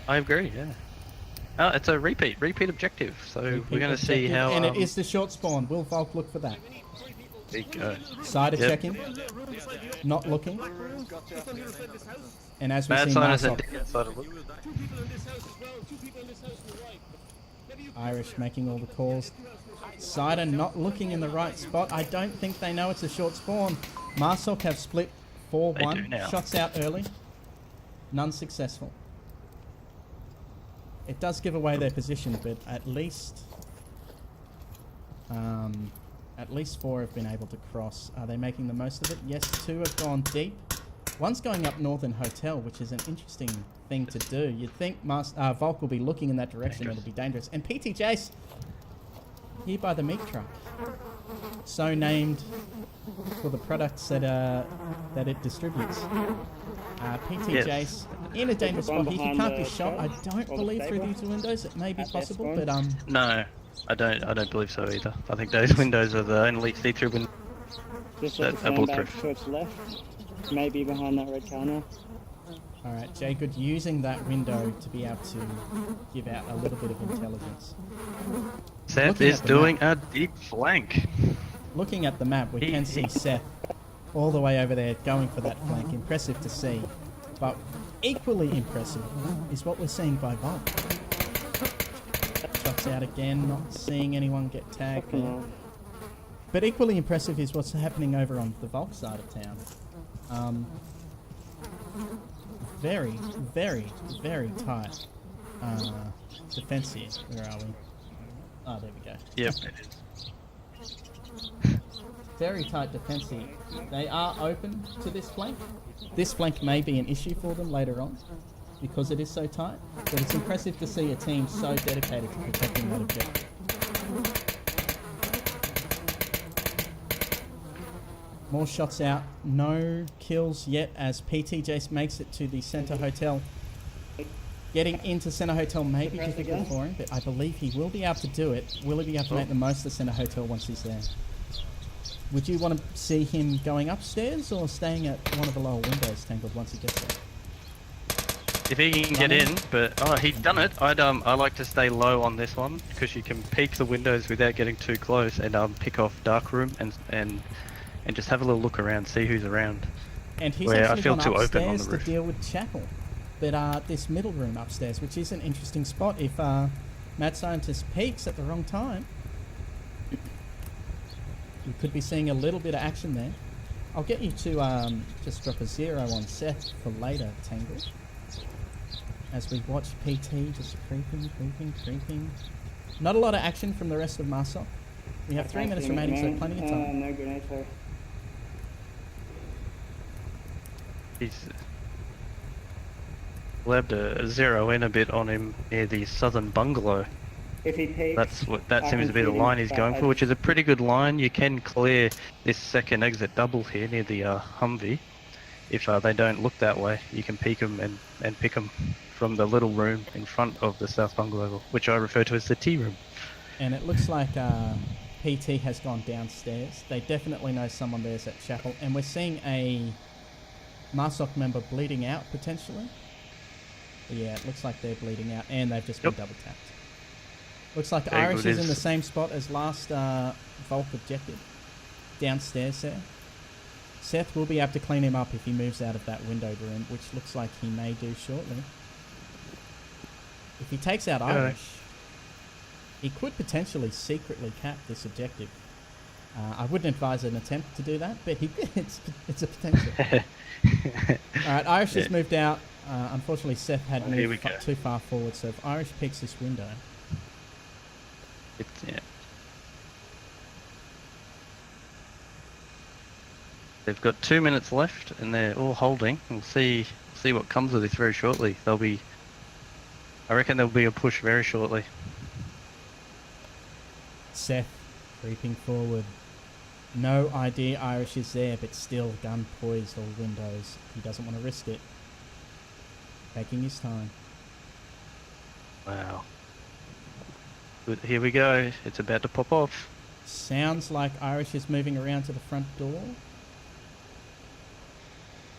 I agree, yeah. It's a repeat objective. So we're going to see Objective, how... and it is the short spawn. Will Volk look for that? There you go. Side Yep. checking. Not looking. And as we Bad see sign is a Marsoc, dead side of look. 2 people in this house as well. 2 people in this house to the right. Maybe you Irish making all the calls. Cider not looking in the right spot. I don't think they know it's a short spawn. Marsoc have split They do 4-1. now. Shots out early. None successful. It does give away their position, but at least 4 have been able to cross. Are they making the most of it? Yes, 2 have gone deep. One's going up Northern Hotel, which is an interesting thing to do. You'd think Volk will be looking in that direction. It'll be dangerous. And PT Jace here by the meat truck. So named for the products that it distributes. PT Yes. Jace in a dangerous one spot. He behind can't the be shot. I truck don't or the believe through stable these windows. It may be at that possible, spawn? but No, I don't believe so either. I think those windows are the only see-through windows. Just That- look to that turn will back through. towards the left. Maybe behind that red car now. all right, Jay Good using that window to be able to give out a little bit of intelligence. Seth Looking is at the doing a deep flank. Looking at the map, we can see Seth all the way over there going for that flank. Impressive to see. But equally impressive is what we're seeing by Volk. Shots out again, not seeing anyone get tagged there. But equally impressive is what's happening over on the Volk side of town. Very, very, very tight defense here. Where are we? Oh, there we go. Yep. Very tight defense here. They are open to this flank. This flank may be an issue for them later on because it is so tight, but it's impressive to see a team so dedicated to protecting that objective. More shots out, no kills yet as PT Jace makes it to the Centre Hotel. Getting into Centre Hotel may be difficult for him, but I believe he will be able to do it. Will he be able to make the most of the Centre Hotel once he's there? Would you want to see him going upstairs or staying at one of the lower windows, Tangled, once he gets there? If he can get in, but he's done it. I like to stay low on this one because you can peek the windows without getting too close and pick off dark room and just have a little look around, see who's around. And he's Where I actually feel gone too open upstairs on the to roof. deal with Chapel. But this middle room upstairs, which is an interesting spot, if Mad Scientist peeks at the wrong time, you could be seeing a little bit of action there. I'll get you to just drop a 0 on Seth for later, Tangled. As we watch PT just creeping. Not a lot of action from the rest of Marsoc. We have 3 minutes remaining, so plenty of time. No grenade fire. We'll have to zero in a bit on him near the southern bungalow. If he peeks, That I seems can to be the feed him line he's back. going for, which is a pretty good line. You can clear this second exit double here near the Humvee. If they don't look that way, you can peek them and pick them from the little room in front of the south bungalow, which I refer to as the tea room. And it looks like PT has gone downstairs. They definitely know someone there's at Chapel. And we're seeing a Marsoc member bleeding out, potentially. Yeah, it looks like they're bleeding out, and they've just been double tapped. Looks like Very Irish good. is in the same spot as last Volk objective. Downstairs there. Seth will be able to clean him up if he moves out of that windowed room, which looks like he may do shortly. If he takes out Irish, he could potentially secretly cap this objective. I wouldn't advise an attempt to do that, but it's a potential. Alright, Irish has moved out. Unfortunately, Seth had moved too far forward, so if Irish picks this window... Yeah. They've got 2 minutes left, and they're all holding. We'll see what comes of this very shortly. I reckon there'll be a push very shortly. Seth creeping forward. No idea Irish is there, but still gun poised all windows. He doesn't want to risk it. Taking his time. Wow. Good, here we go. It's about to pop off. Sounds like Irish is moving around to the front door.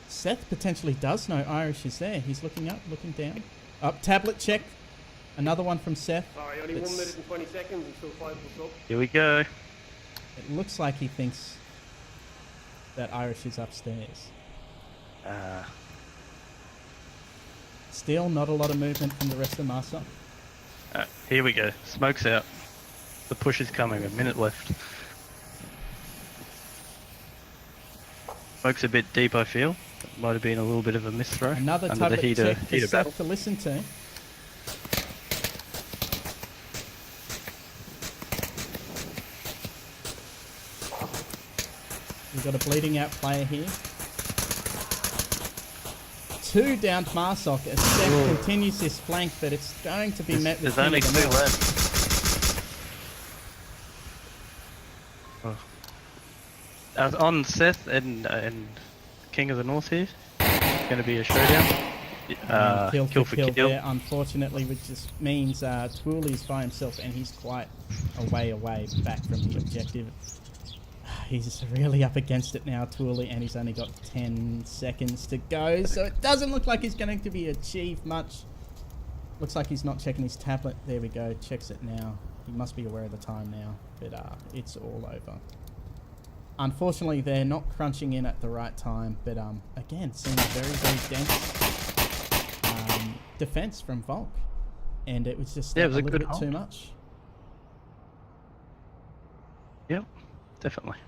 Seth potentially does know Irish is there. He's looking up, looking down. Up, tablet check. Another one from Seth. Sorry, only 1 minute and 20 seconds until 5 plus up. Here we go. It looks like he thinks that Irish is upstairs. Still not a lot of movement from the rest of Massa. Here we go. Smoke's out. The push is coming. A minute left. Smoke's a bit deep, I feel. It might have been a little bit of a misthrow. Another under the tablet heater, check for heater battle. Seth to listen to. We've got a bleeding out player here. 2 down to Marsok as Seth continues this flank, but it's going to be met with... There's only 2 left. On Seth and King of the North here. It's going to be a showdown. Kill for kill there, unfortunately, which just means Twooly's by himself and he's quite a way away back from the objective. He's really up against it now, Twooly, and he's only got 10 seconds to go, so it doesn't look like he's going to be achieved much. Looks like he's not checking his tablet. There we go, checks it now. He must be aware of the time now, but it's all over. Unfortunately, they're not crunching in at the right time, but again, seeing a very, very dense defense from Volk, and it was just a little bit too much. Yep, definitely.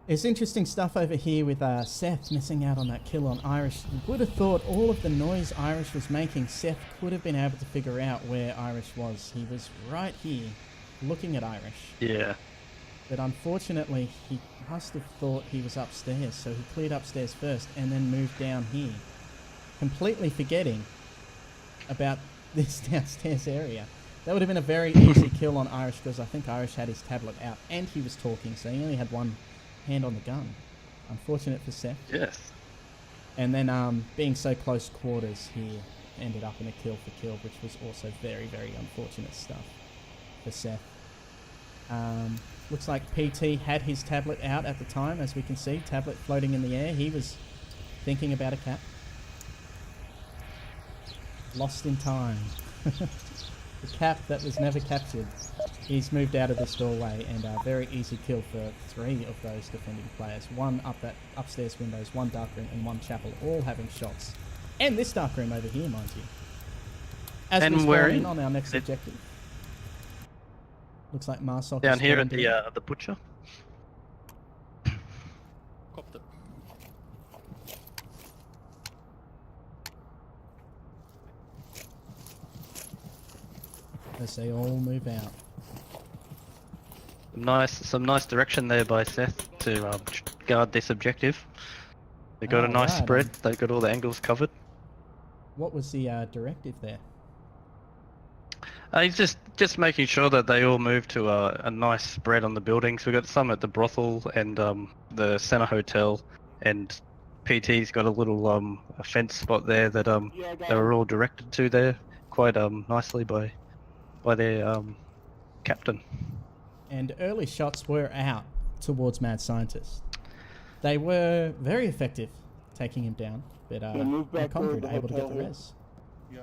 It's interesting stuff over here with Seth missing out on that kill on Irish. You would have thought all of the noise Irish was making, Seth could have been able to figure out where Irish was. He was right here, looking at Irish. Yeah. But unfortunately, he must have thought he was upstairs, so he cleared upstairs first and then moved down here, completely forgetting about this downstairs area. That would have been a very easy kill on Irish, because I think Irish had his tablet out and he was talking, so he only had one hand on the gun. Unfortunate for Seth. Yes. And then being so close quarters, he ended up in a kill for kill, which was also very, very unfortunate stuff for Seth. Looks like PT had his tablet out at the time, as we can see, tablet floating in the air. He was thinking about a cap. Lost in time. The cap that was never captured. He's moved out of this doorway, and a very easy kill for 3 of those defending players. One up that upstairs windows, one dark room, and one chapel, all having shots. And this dark room over here, mind you. As we spawn in on our next objective. Looks like Marsok down here at the butcher. Copped it. As they all move out. Some nice direction there by Seth to guard this objective. They got a nice spread. They got all the angles covered. What was the directive there? He's just making sure that they all move to a nice spread on the buildings. We've got some at the brothel and the Centre Hotel, and PT's got a little a fence spot there that they were all directed to there quite nicely by their captain. And early shots were out towards Mad Scientist. They were very effective taking him down, but Conquered able to get the res. Yeah.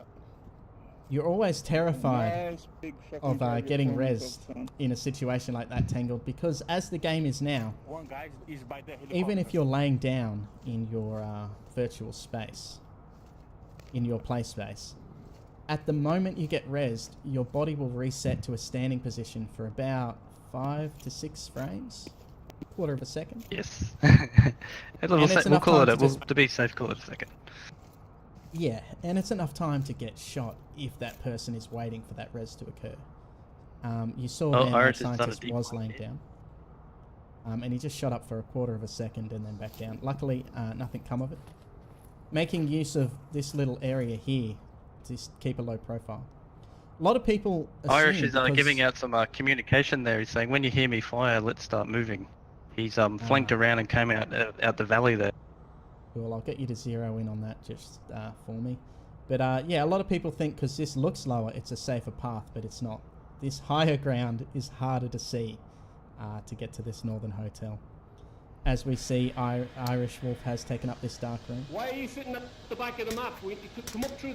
You're always terrified Nice big fucking of target getting for me, rezzed son. in a situation like that, Tangled, because as the game is now, One guy is by the helicopter. even if you're laying down in your virtual space, in your play space, at the moment you get rezzed, your body will reset to a standing position for about 5 to 6 frames, quarter of a second. Yes. it's we'll enough call time it. to We'll, just- to be safe, call it a second. Yeah, and it's enough time to get shot if that person is waiting for that res to occur. You saw Oh, there Irish the has done a scientist deep was one laying here. down. And he just shot up for a quarter of a second and then back down. Luckily, nothing come of it. Making use of this little area here to keep a low profile. A lot of people Irish assume is because- giving out some communication there. He's saying, when you hear me fire, let's start moving. He's flanked around and came out the valley there. Well, I'll get you to zero in on that just for me. But yeah, a lot of people think because this looks lower, it's a safer path, but it's not. This higher ground is harder to see to get to this northern hotel. As we see, Irish Wolf has taken up this dark room. Why are you sitting at the back of the map? You could come up through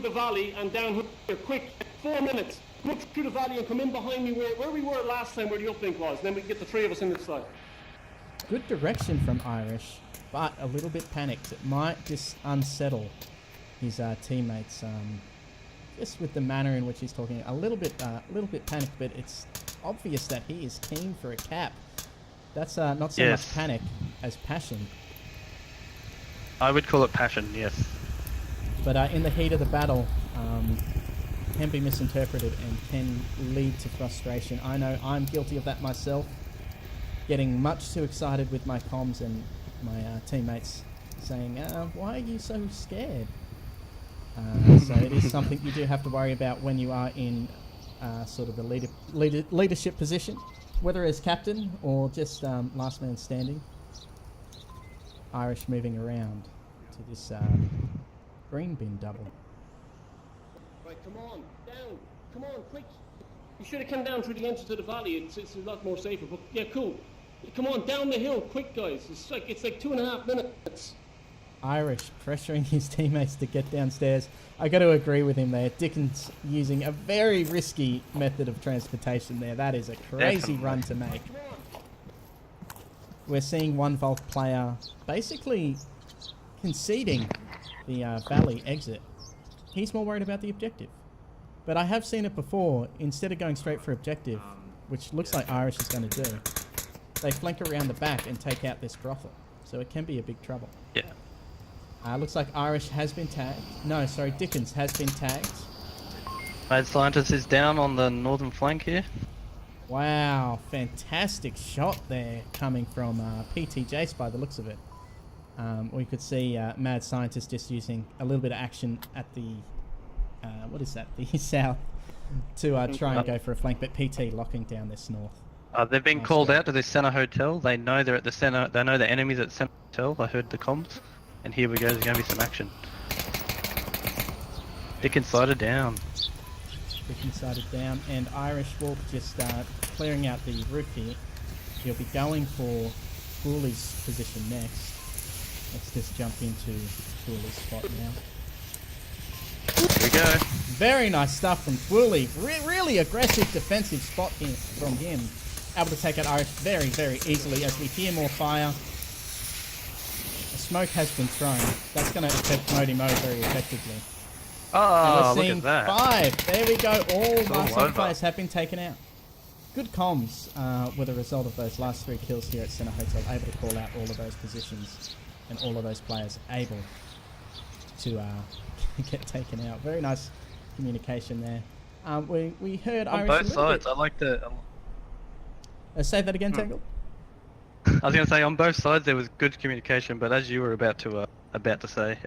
the valley and down here, quick, 4 minutes. Come up through the valley and come in behind me where we were last time, where the uplink was. And then we can get the 3 of us in this side. Good direction from Irish, but a little bit panicked. It might just unsettle his teammates. Just with the manner in which he's talking, a little bit panicked, but it's obvious that he is keen for a cap. That's not so Yes. much panic as passion. I would call it passion, yes. But in the heat of the battle, can be misinterpreted and can lead to frustration. I know I'm guilty of that myself. Getting much too excited with my comms and my teammates saying, why are you so scared? So it is something you do have to worry about when you are in sort of the leadership position, whether as captain or just last man standing. Irish moving around to this green bin double. Right, come on, down. Come on, quick. You should have come down through the entrance of the valley. It's a lot more safer. But yeah, cool. Come on, down the hill, quick, guys. It's like 2.5 minutes. Irish pressuring his teammates to get downstairs. I got to agree with him there. Dickens using a very risky method of transportation there. That is a crazy Definitely. run to make. We're seeing one Volk player basically conceding the valley exit. He's more worried about the objective. But I have seen it before. Instead of going straight for objective, which looks like Irish is going to do, they flank around the back and take out this brothel. So it can be a big trouble. Yeah. Looks like Irish has been tagged. No, sorry, Dickens has been tagged. Mad Scientist is down on the northern flank here. Wow, fantastic shot there coming from PT Jace by the looks of it. We could see Mad Scientist just using a little bit of action at the, what is that, the south to try and go for a flank, but PT locking down this north. They've been Nice called job. out to this center hotel. They know they're at the center. They know the enemies at center hotel. I heard the comms. And here we go, there's going to be some action. Dickens sighted down. Dickens sighted down, and Irish Wolf just clearing out the roof here. He'll be going for Cooley's position next. Let's just jump into Cooley's spot now. Here we go. Very nice stuff from Twooly. Really aggressive defensive spot here from him. Able to take out Irish very, very easily as we hear more fire. A smoke has been thrown. That's going to affect Modi Mo very effectively. Oh, And we're look seeing at that. 5. There we go. All It's all last over. players have been taken out. Good comms were the result of those last 3 kills here at Center Hotel. Able to call out all of those positions and all of those players able to get taken out. Very nice communication there. We heard On Irish both a little sides, bit. I like the... Say that again, Tangled. I was going to say, on both sides there was good communication, but as you were about to say,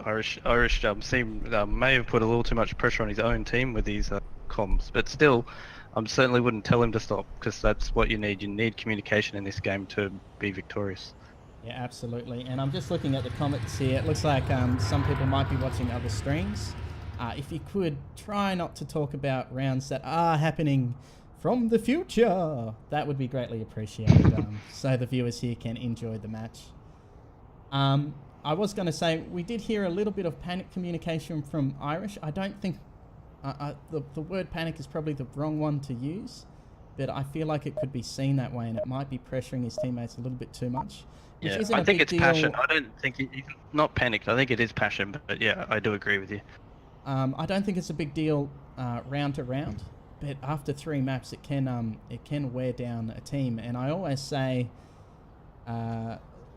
Irish may have put a little too much pressure on his own team with these comms, but still, I certainly wouldn't tell him to stop, because that's what you need. You need communication in this game to be victorious. Yeah, absolutely. And I'm just looking at the comments here. It looks like some people might be watching other streams. If you could try not to talk about rounds that are happening from the future, that would be greatly appreciated. So the viewers here can enjoy the match. I was going to say, we did hear a little bit of panic communication from Irish. I don't think the word panic is probably the wrong one to use, but I feel like it could be seen that way, and it might be pressuring his teammates a little bit too much. Which Yeah, isn't I a think big it's deal. passion. I don't think he's not panicked. I think it is passion. But yeah, I do agree with you. I don't think it's a big deal round to round, but after 3 maps, it can wear down a team. And I always say,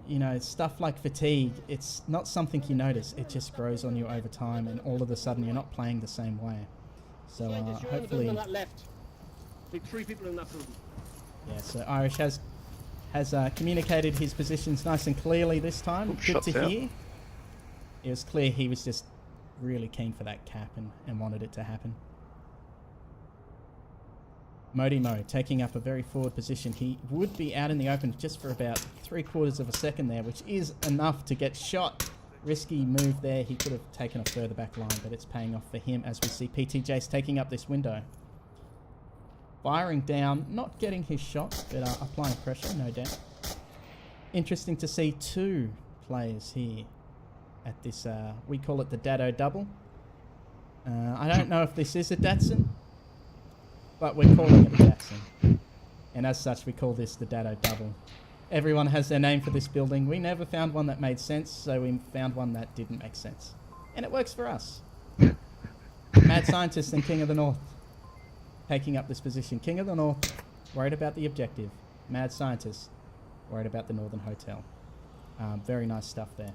you know, stuff like fatigue, it's not something you notice. It just grows on you over time, and all of a sudden you're not playing the same way. So Scientist, you're in the hopefully, building on that left. Like 3 people in that building. yeah. So Irish has communicated his positions nice and clearly this time. Ooh, Good shots to out. hear. It was clear he was just really keen for that cap and wanted it to happen. Modimo taking up a very forward position. He would be out in the open just for about 3/4 of a second there, which is enough to get shot. Risky move there. He could have taken a further back line, but it's paying off for him as we see PTJ's taking up this window. Firing down, not getting his shot, but applying pressure, no doubt. Interesting to see 2 players here at this, we call it the Dado double. I don't know if this is a Datsun, but we're calling it a Datsun. And as such, we call this the Dado double. Everyone has their name for this building. We never found one that made sense, so we found one that didn't make sense. And it works for us. Mad Scientist and King of the North taking up this position. King of the North, worried about the objective. Mad Scientist, worried about the Northern Hotel. Very nice stuff there.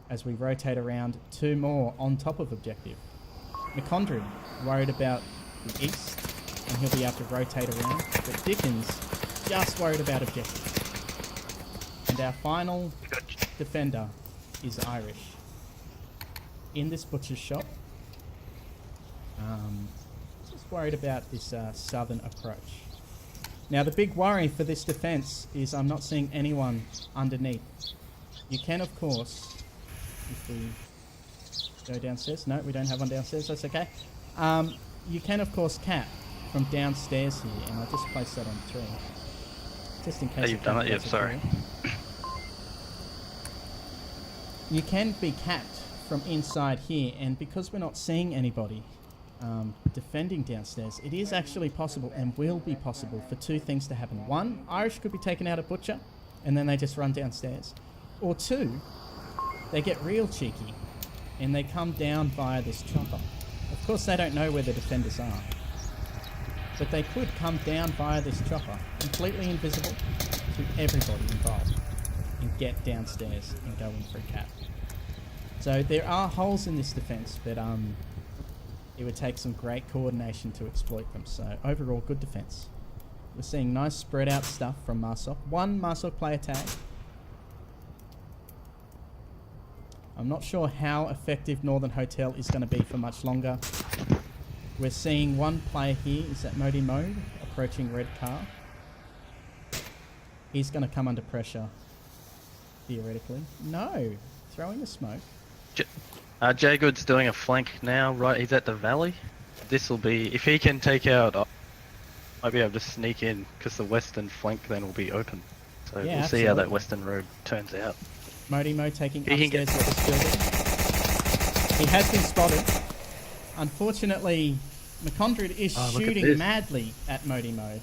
As we rotate around, 2 more on top of objective. McCondred, worried about the east, and he'll be able to rotate around. But Dickens, just worried about objective. And our final defender is Irish. In this butcher's shop. Just worried about this southern approach. Now the big worry for this defense is I'm not seeing anyone underneath. You can, of course, if we go downstairs. No, we don't have one downstairs. That's okay. You can, of course, cap from downstairs here, and I'll just place that on 3. Just in case. Oh, you've done it, yeah, goes sorry. through. You can be capped from inside here, and because we're not seeing anybody defending downstairs, it is actually possible and will be possible for 2 things to happen. 1, Irish could be taken out at Butcher, and then they just run downstairs. Or 2, they get real cheeky, and they come down via this chopper. Of course, they don't know where the defenders are, but they could come down via this chopper, completely invisible to everybody involved, and get downstairs and go in for a cap. So there are holes in this defense, but it would take some great coordination to exploit them. So overall, good defense. We're seeing nice spread out stuff from Marsok. 1 Marsok player tag. I'm not sure how effective Northern Hotel is going to be for much longer. We're seeing 1 player here. Is that Modi Mode approaching red car? He's going to come under pressure, theoretically. No, throwing the smoke. J Good's doing a flank now, right? He's at the valley. This will be, if he can take out, I might be able to sneak in because the western flank then will be open. So Yeah, we'll see how that absolutely. western road turns out. Modi Mo taking He can upstairs at this building. He has been spotted. Unfortunately, McCondred is Oh, look at shooting this. madly at Modi Mo,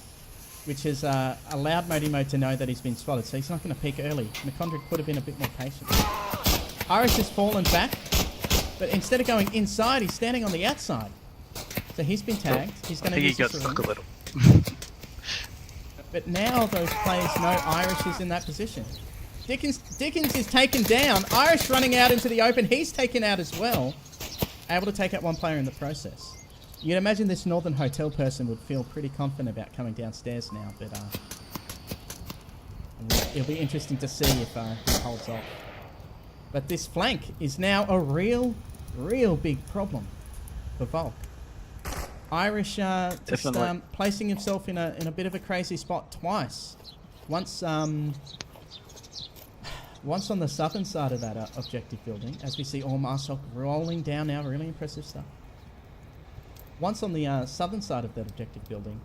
which has allowed Modi Mo to know that he's been spotted, so he's not going to peek early. McCondred could have been a bit more patient. Irish has fallen back, but instead of going inside, he's standing on the outside. So he's been tagged. He's I going to think he use got this stuck a syringe. little. But now those players know Irish is in that position. Dickens is taken down. Irish running out into the open. He's taken out as well. Able to take out 1 player in the process. You'd imagine this Northern Hotel person would feel pretty confident about coming downstairs now, but it'll be interesting to see if he holds off. But this flank is now a real big problem for Volk. Irish just Definitely. placing himself in a bit of a crazy spot twice. Once on the southern side of that objective building, as we see all Marsok rolling down now, really impressive stuff. Once on the southern side of that objective building,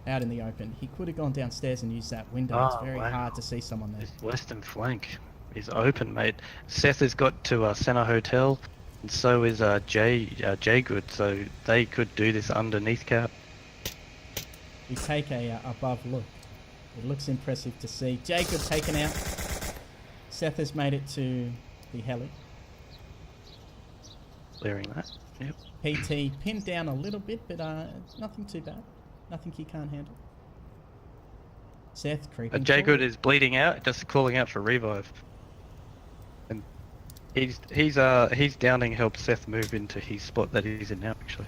out in the open, he could have gone downstairs and used that window. It's very wow. hard to see someone there. This western flank. He's open, mate. Seth has got to Center Hotel, and so is Jay Good. So they could do this underneath cap. We take a above look. It looks impressive to see. Jacob taken out. Seth has made it to the heli. Clearing that. Yep. PT pinned down a little bit, but nothing too bad. Nothing he can't handle. Seth creeping. Jay forward. Good is bleeding out, just calling out for revive. And he's downing help Seth move into his spot that he's in now, actually.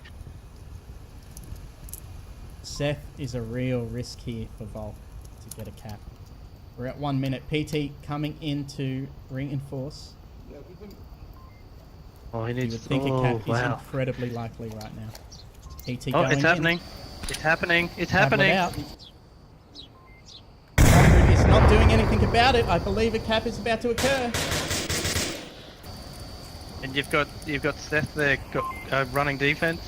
Seth is a real risk here for Volk to get a cap. We're at 1 minute. PT coming in to reinforce. Oh, he You would needs. think a Oh, cap is wow. incredibly likely right now. PT Oh, going it's in. happening. It's happening. It's Tablet happening. out. Onward is not doing anything about it. I believe a cap is about to occur. And you've got Seth there running defense.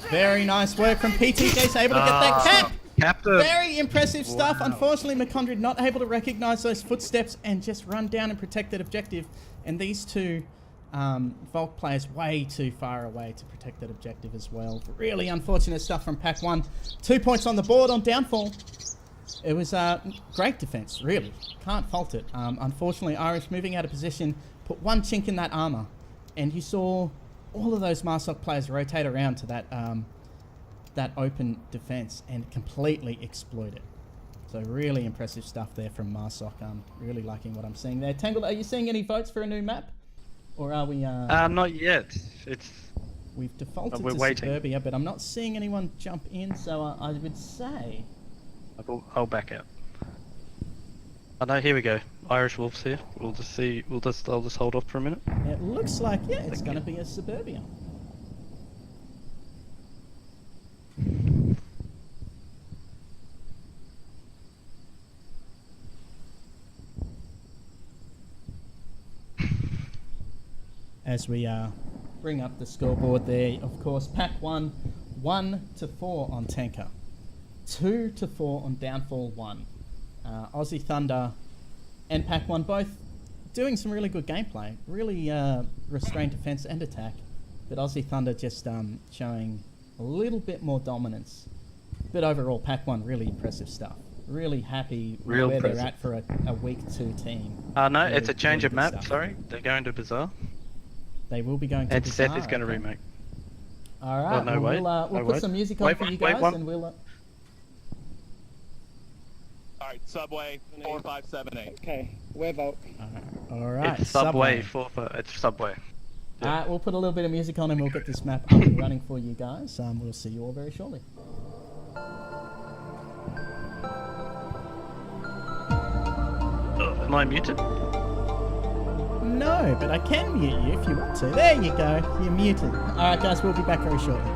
Very nice work from PT. He's able to get that cap. Captain. Very impressive stuff. Unfortunately, McCondred not able to recognize those footsteps and just run down and protect that objective. And these two Volk players way too far away to protect that objective as well. Really unfortunate stuff from Pack 1. 2 points on the board on downfall. It was great defense, really. Can't fault it. Unfortunately, Irish moving out of position, put one chink in that armor. And you saw all of those Marsoc players rotate around to that open defense and completely exploit it. So really impressive stuff there from Marsoc. I'm really liking what I'm seeing there. Tangled, are you seeing any votes for a new map? Or are we... Not yet. We've defaulted we're to waiting. Suburbia, but I'm not seeing anyone jump in, so I would say... I'll back out. Oh no, here we go. Irish Wolves here. I'll just hold off for a minute. It looks like, yeah, it's going to be a Suburbia. As we bring up the scoreboard there, of course, Pack 1, 1-4 on Tanker. 2-4 on Downfall 1. Aussie Thunder and Pack 1 both doing some really good gameplay. Really restrained defense and attack. But Aussie Thunder just showing a little bit more dominance. But overall, Pack 1, really impressive stuff. Really happy Real where impressive. they're at for a week 2 team. No, Really, it's a change really of good map, stuff. sorry. They're going to Bazaar. They will be going to And Seth Bazaar, is going to okay. remake. All right, Oh, no, well, wait. we'll No, put wait. some music on Wait, for you wait, guys, one. and we'll... Alright, Subway 4578. Okay, we're Volk. All right, It's Subway. It's Subway. All right, we'll put a little bit of music on and we'll get this map up and running for you guys. We'll see you all very shortly. Am I muted? No, but I can mute you if you want to. There you go. You're muted. All right, guys, we'll be back very shortly.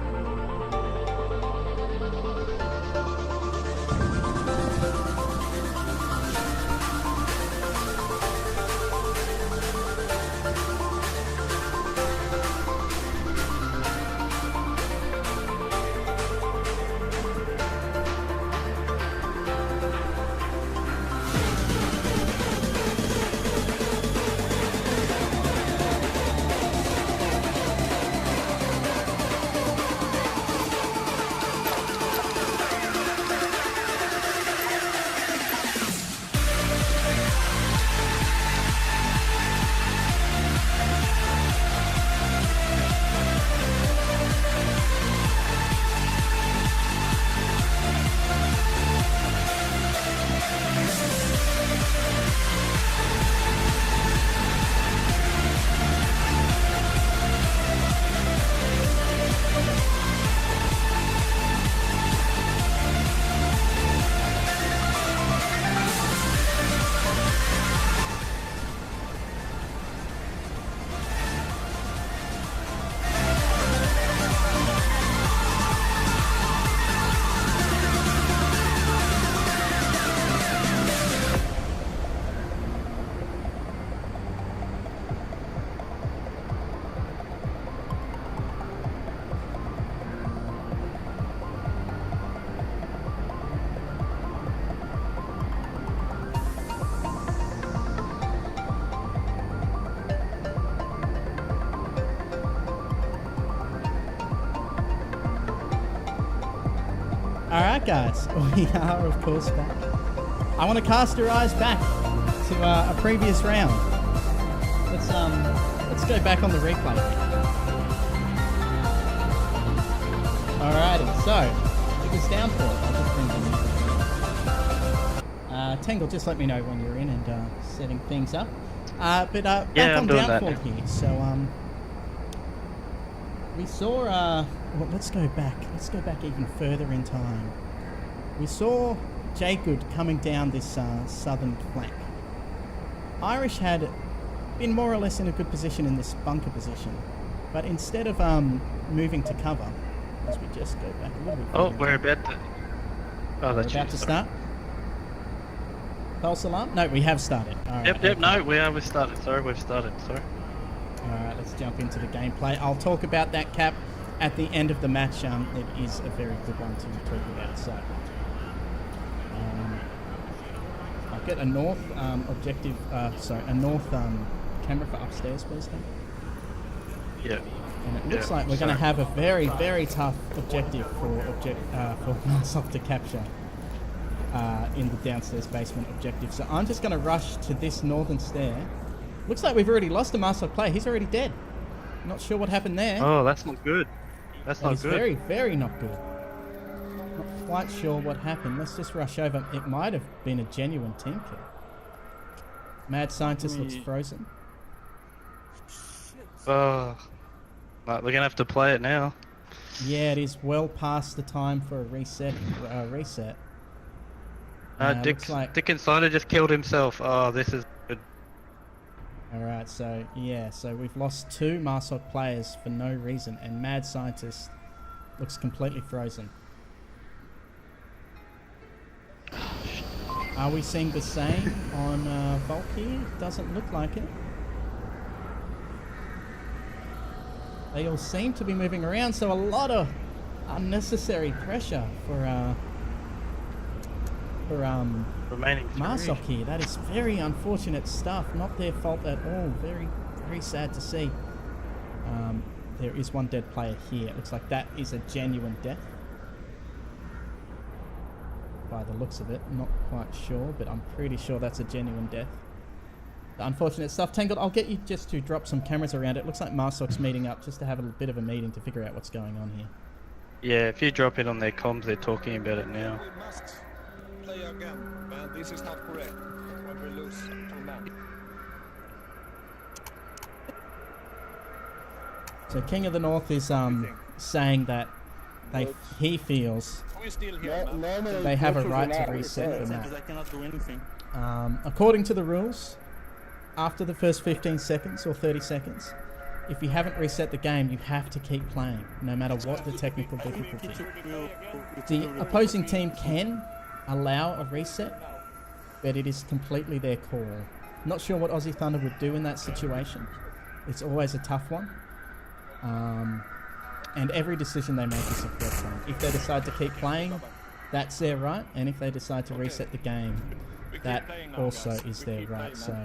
Alright guys, we are of course back. I want to cast your eyes back to a previous round. Let's go back on the replay. Alrighty, so it was down for it. I'll just bring them in. Tangled, just let me know when you're in and setting things up. Back Yeah, on I'm doing downfall that now. here. So we saw well, let's go back even further in time. We saw Jacob coming down this southern flank. Irish had been more or less in a good position in this bunker position, but instead of moving to cover, as we just go back a little bit. Oh, further, we're about to. Oh, we're that's about to start. False alarm? No, we have started. All right, Yep. okay. No, we've started. Sorry, we've started. Sorry. Alright, let's jump into the gameplay. I'll talk about that cap at the end of the match. It is a very good one to talk about. So, I'll get a north objective, a north camera for upstairs, please. Then. Yeah. And it looks Yeah, like we're going to sorry. have a very, very tough objective for Microsoft to capture in the downstairs basement objective. So I'm just going to rush to this northern stair. Looks like we've already lost a Microsoft player. He's already dead. Not sure what happened there. Oh, that's not good. That's That not is good. very, very not good. Not quite sure what happened. Let's just rush over. It might have been a genuine team kill. Mad Scientist looks frozen. Oh, right, we're gonna have to play it now. Yeah, it is well past the time for a reset. Looks like... Dick Insider just killed himself. Oh, this is good. Alright, so yeah, so we've lost 2 Marsok players for no reason, and Mad Scientist looks completely frozen. Are we seeing the same on Volk here? Doesn't look like it. They all seem to be moving around, so a lot of unnecessary pressure for Remaining 3. Marsok here. That is very unfortunate stuff. Not their fault at all. Very, very sad to see. There is one dead player here. It looks like that is a genuine death. By the looks of it. Not quite sure, but I'm pretty sure that's a genuine death. The unfortunate stuff. Tangled, I'll get you just to drop some cameras around. It looks like Marsok's meeting up just to have a bit of a meeting to figure out what's going on here. Yeah, if you drop it on their comms, they're talking about it now. We must play again, man. This is not correct. When we lose 2 men. So King of the North is saying that he feels We still here, man. they have a right to reset the map. According to the rules, after the first 15 seconds or 30 seconds, if you haven't reset the game, you have to keep playing, no matter what the technical difficulty. The opposing team can allow a reset, but it is completely their call. Not sure what Aussie Thunder would do in that situation. It's always a tough one. And every decision they make is a correct one. If they decide to keep playing, that's their right, and if they decide to reset the game, that also is their right. So,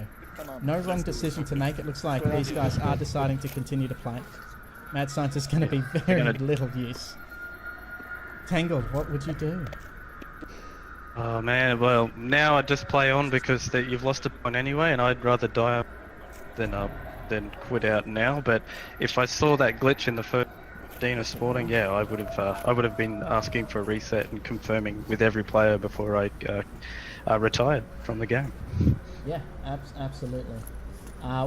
no wrong decision to make. It looks like these guys are deciding to continue to play. Mad Scientist is going to be very little use. Tangled, what would you do? Oh man, well now I just play on because you've lost a point anyway, and I'd rather die than quit out now. But if I saw that glitch in the first of sporting, yeah, I would have been asking for a reset and confirming with every player before I retired from the game. Yeah, absolutely.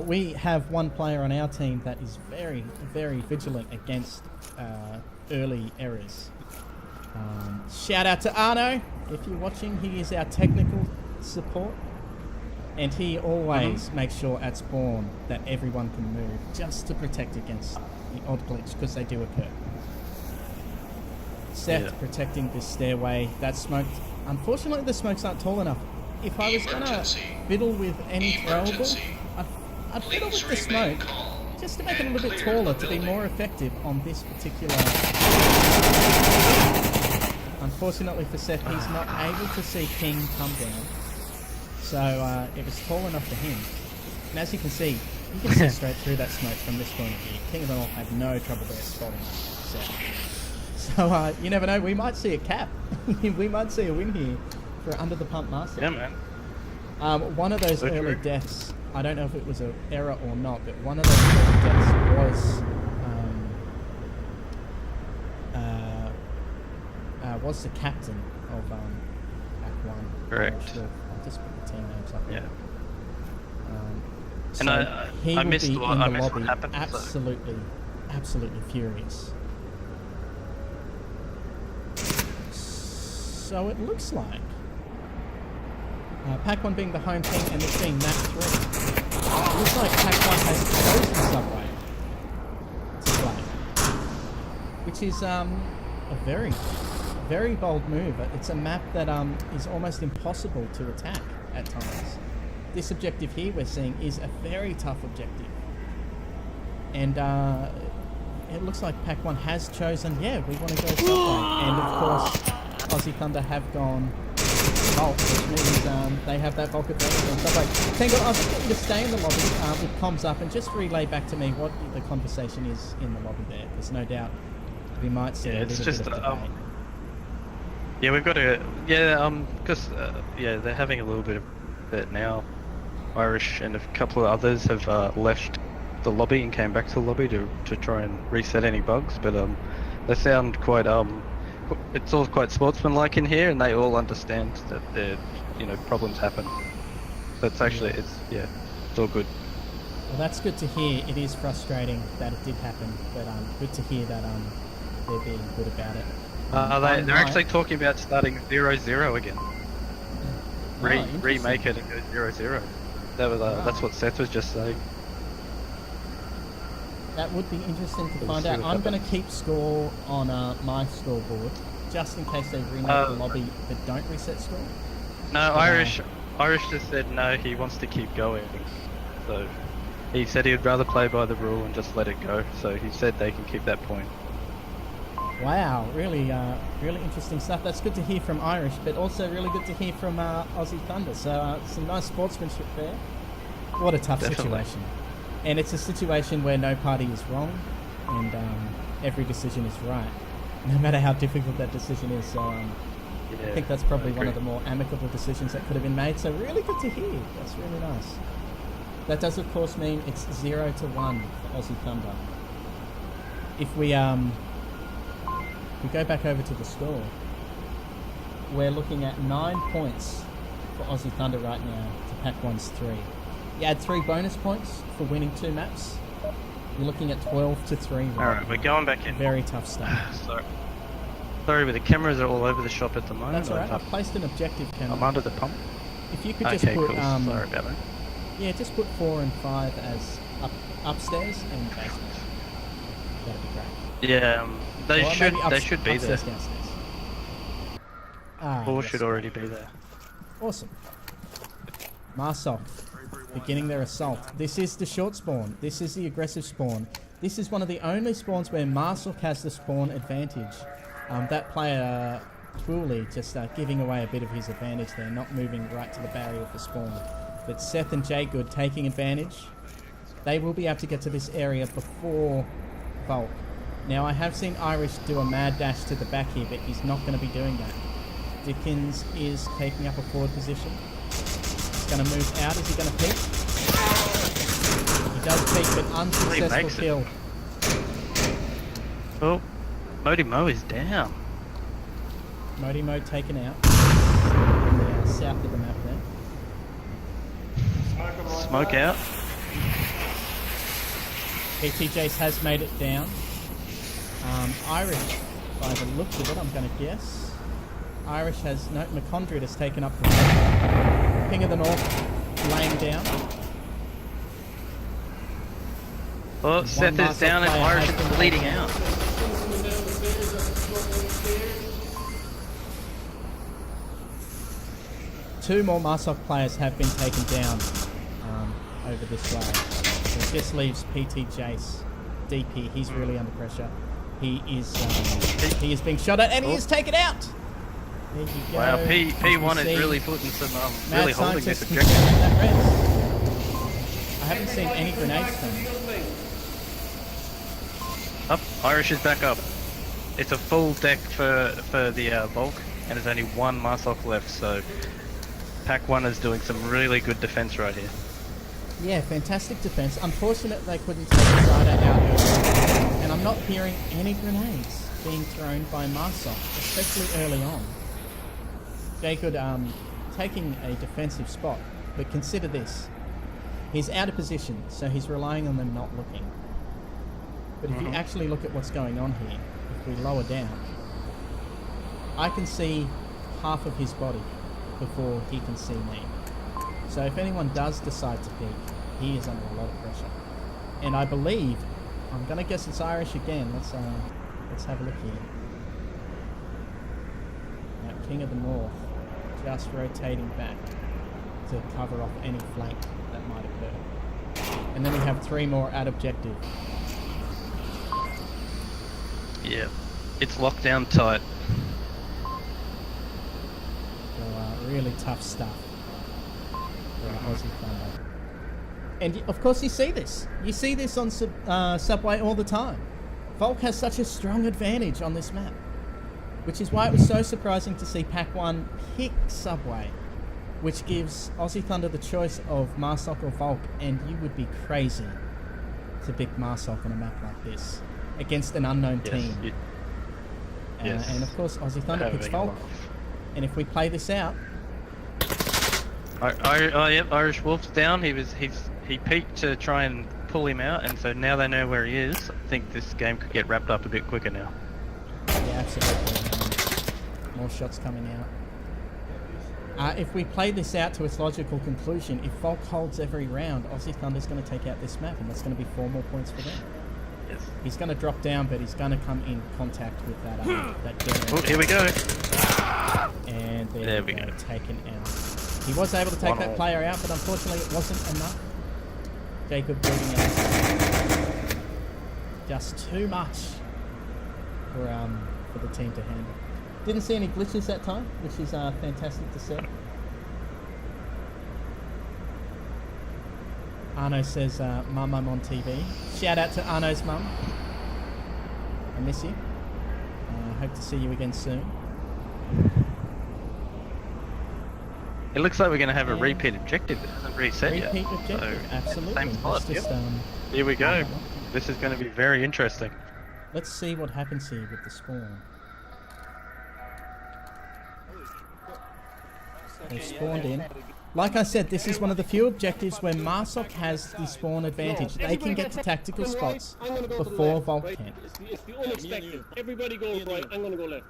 We have one player on our team that is very, very vigilant against early errors. Shout out to Arno, if you're watching. He is our technical support, and he always makes sure at spawn that everyone can move, just to protect against the odd glitch, because they do occur. Seth protecting this stairway. That smoke. Unfortunately, the smokes aren't tall enough. If I was gonna fiddle with any throwable, I'd fiddle with the smoke just to make it a little bit taller to be more effective on this particular. Unfortunately for Seth, he's not able to see King come down, so it was tall enough for him. And as you can see, you can see straight through that smoke from this point of view. King of the North had no trouble there spotting Seth. So you never know. We might see a cap. We might see a win here for under the pump master. Yeah, man. One of those So early true. deaths, I don't know if it was an error or not, but one of those early deaths was the captain of Act 1. Correct. I'll just put the team names up Yeah. there. And He I will missed be what- in I the missed what lobby happened, so- absolutely furious. So it looks like Pack 1 being the home team and this being map 3. It looks like Pack 1 has chosen Subway to play, which is a very, very bold move. It's a map that is almost impossible to attack at times. This objective here we're seeing is a very tough objective, and it looks like Pack 1 has chosen, yeah, we want to go Subway, and of course Aussie Thunder have gone Vault, which means they have that Vault advantage on Subway. Tangled, I think you to stay in the lobby with comms up and just relay back to me what the conversation is in the lobby there. There's no doubt we might see Yeah, a it's little just bit of debate. yeah, we've got to because yeah, they're having a little bit of it now. Irish and a couple of others have left the lobby and came back to the lobby to try and reset any bugs, but they sound quite it's all quite sportsmanlike in here, and they all understand that problems happen. So it's actually it's all good. Well, that's good to hear. It is frustrating that it did happen, but good to hear that they're being good about it. They're actually talking about starting 0-0 again. Interesting. Remake it and go 0-0. That was that's what Seth was just saying. That would be interesting to We'll find see out. what I'm going to happens. keep score on my scoreboard, just in case they remake the lobby but don't reset score. No, But, Irish just said no, he wants to keep going. So he said he'd rather play by the rule and just let it go. So he said they can keep that point. Wow, really interesting stuff. That's good to hear from Irish, but also really good to hear from Aussie Thunder. So some nice sportsmanship there. What a tough Definitely. situation. And it's a situation where no party is wrong, and every decision is right, no matter how difficult that decision is. So I think that's probably one of the more amicable decisions that could have been made. So really good to hear. That's really nice. That does, of course, mean it's 0-1 for Aussie Thunder. If we go back over to the score, we're looking at 9 points for Aussie Thunder right now to Pack 1's 3. You add 3 bonus points for winning 2 maps, you're looking at 12-3. Alright, we're going back in. Very tough start. Sorry, but the cameras are all over the shop at the moment. That's alright. I've placed an objective camera. I'm under the pump. If you could just Okay, put, cool. Sorry about that. yeah, just put 4 and 5 as upstairs and basement. That'd be great. Yeah, they Or should maybe they should be there. upstairs, downstairs. Ah, 4 yes. should already be there. Awesome. Marsoc beginning their assault. This is the short spawn. This is the aggressive spawn. This is one of the only spawns where Marsoc has the spawn advantage. That player, Twooly, just giving away a bit of his advantage there, not moving right to the barrier for spawn. But Seth and Jaygood taking advantage. They will be able to get to this area before Volk. Now, I have seen Irish do a mad dash to the back here, but he's not going to be doing that. Dickens is taking up a forward position. He's going to move out. Is he going to peek? He does peek, but unsuccessful makes it. kill. Oh, Modi Mo is down. Modi Mo taken out. On the south of the map there. Smoke out. PT Jace has made it down. Irish, by the looks of it, I'm going to guess. Irish has... No, McCondred has taken up the King of the North laying down. Oh, One Seth is Marsoc down and player Irish has is been bleeding taken out. Two more Marsoc players have been taken down over this way. So it just leaves PT Jace. DP, he's really under pressure. He is being shot at and he is taken out! There you go. Wow, As you P1 see, is really putting some, Mad really holding this Scientist can objective. get that res. I haven't seen any grenades from him. Up, Irish is back up. it's a full deck for the Volk, and there's only one Marsoc left, so Pack 1 is doing some really good defense right here. Yeah, fantastic defense. Unfortunate they couldn't take the rider out early. And I'm not hearing any grenades being thrown by Marsoc, especially early on. Jacob taking a defensive spot, but consider this. He's out of position, so he's relying on them not looking. But if you actually look at what's going on here, if we lower down, I can see half of his body before he can see me. So if anyone does decide to peek, he is under a lot of pressure. And I believe, I'm gonna guess it's Irish again. Let's have a look here. Now, King of the North, just rotating back to cover off any flank that might occur. And then we have 3 more at objective. Yeah, it's locked down tight. So really tough stuff for Aussie Thunder. And of course you see this. You see this on Subway all the time. Volk has such a strong advantage on this map. Which is why it was so surprising to see Pack 1 pick Subway. Which gives Aussie Thunder the choice of Marsoc or Volk. And you would be crazy to pick Marsoc on a map like this. Against an unknown team. Yes. And of course Aussie Thunder picks Having a Volk. laugh. And if we play this out, Yep, Irish Wolf's down. He peeked to try and pull him out, and so now they know where he is. I think this game could get wrapped up a bit quicker now. yeah, absolutely. More shots coming out. If we play this out to its logical conclusion, if Volk holds every round, Aussie Thunder's going to take out this map, and that's going to be 4 more points for them. Yes. He's going to drop down, but he's going to come in contact with that Oh, here we go. And There we go. taken out. He was able to take that player out, but unfortunately it wasn't enough. Jacob building out. Just too much for the team to handle. Didn't see any glitches that time, which is fantastic to see. Arno says, Mum, I'm on TV. Shout out to Arno's mum. I miss you. Hope to see you again soon. It looks like we're going to have a repeat objective that hasn't reset yet. Repeat objective, So, absolutely. Same spot, Let's just, Here we go. This is going to be very interesting. let's see what happens here with the spawn. They've spawned in. Like I said, this is one of the few objectives where Marsoc has the spawn advantage. They can get to tactical spots before Volk can. It's the unexpected. Everybody go right, I'm gonna go left.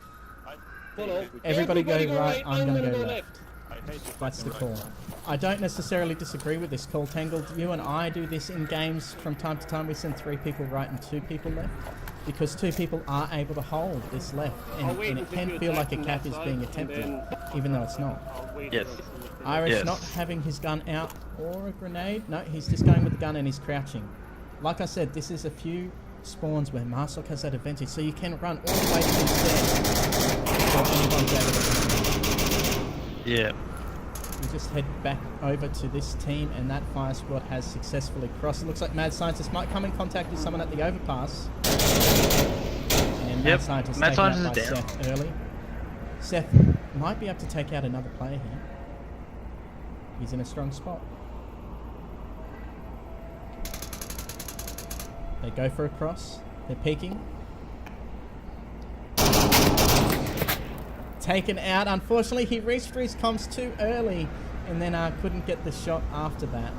Follow. Everybody go right, I'm gonna go left. left. That's the call. I don't necessarily disagree with this call, Tangled. You and I do this in games from time to time. We send 3 people right and 2 people left. Because 2 people are able to hold this left. And it can feel like a cap is being attempted, even though it's not. Yes. Irish Yes. not having his gun out or a grenade. No, he's just going with the gun and he's crouching. Like I said, this is a few spawns where Marsoc has that advantage. So you can run all the way to the stairs before anyone's able to. Yeah. We just head back over to this team, and that fire squad has successfully crossed. It looks like Mad Scientist might come in contact with someone at the overpass. And Mad Yep, Scientist Mad taken out Scientist by is down. Seth early. Seth might be able to take out another player here. He's in a strong spot. They go for a cross. They're peeking. Taken out. Unfortunately, he reached for his comms too early and then couldn't get the shot after that.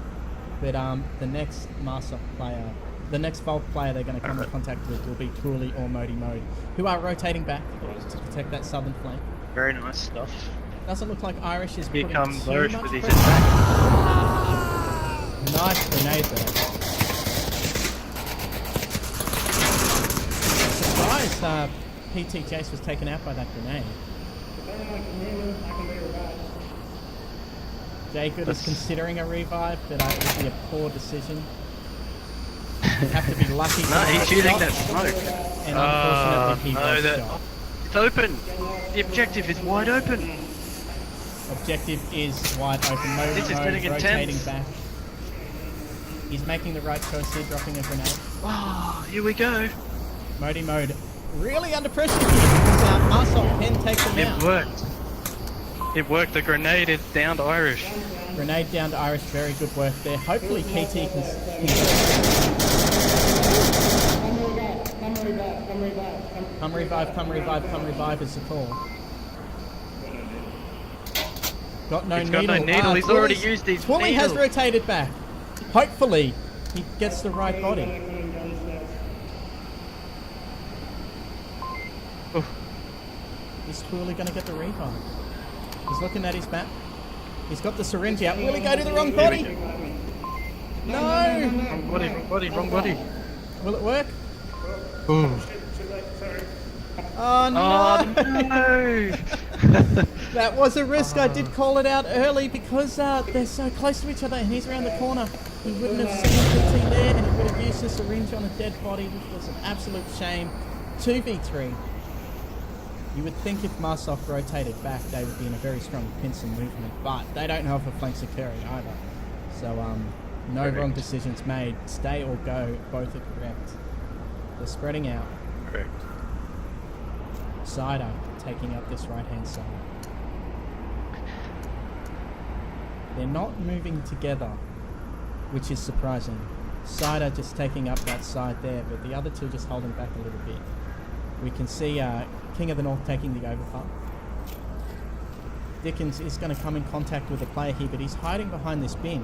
But the next Marsoc player, the next Volk player they're going to come in contact with will be Cooley or Modi Mode, who are rotating back to protect that southern flank. Very nice stuff. Doesn't look like Irish is Here putting comes too Irish much with his pressure. attack. Nice grenade there. Surprised PT Chase was taken out by that grenade. Jacob is considering a revive, but it would be a poor decision. You have to be lucky. No, he's shooting that smoke. And unfortunately, he was that shot. it's open. The objective is wide open. Objective is wide open. Mode, This is mode, getting rotating intense. back. He's making the right choice here, dropping a grenade. Oh, here we go. Modi Mode really under pressure here because Marsok can take them It out. worked. It worked. The grenade is down to Irish. Grenade down to Irish, very good work there. Hopefully PT can... Come revive is the call. Got no He's needle. got no needle, he's already used his Twilly has needle. rotated back. Hopefully, he gets the right body. Oof. Is Twilly going to get the revive? He's looking at his map. He's got the syringe out. Will he go to the wrong body? No! Wrong body. Will it work? Ooh. Oh no! Oh no! That was a risk. I did call it out early because they're so close to each other and he's around the corner. He wouldn't have seen PT there and he would have used the syringe on a dead body, which was an absolute shame. 2v3. You would think if Marsok rotated back, they would be in a very strong pincer movement, but they don't know if a flank's occurring either. So, no Correct. wrong decisions made. Stay or go, both are correct. They're spreading out. Correct. Cider taking up this right-hand side. They're not moving together, which is surprising. Cider just taking up that side there, but the other two just holding back a little bit. We can see King of the North taking the overpass. Dickens is going to come in contact with the player here, but he's hiding behind this bin,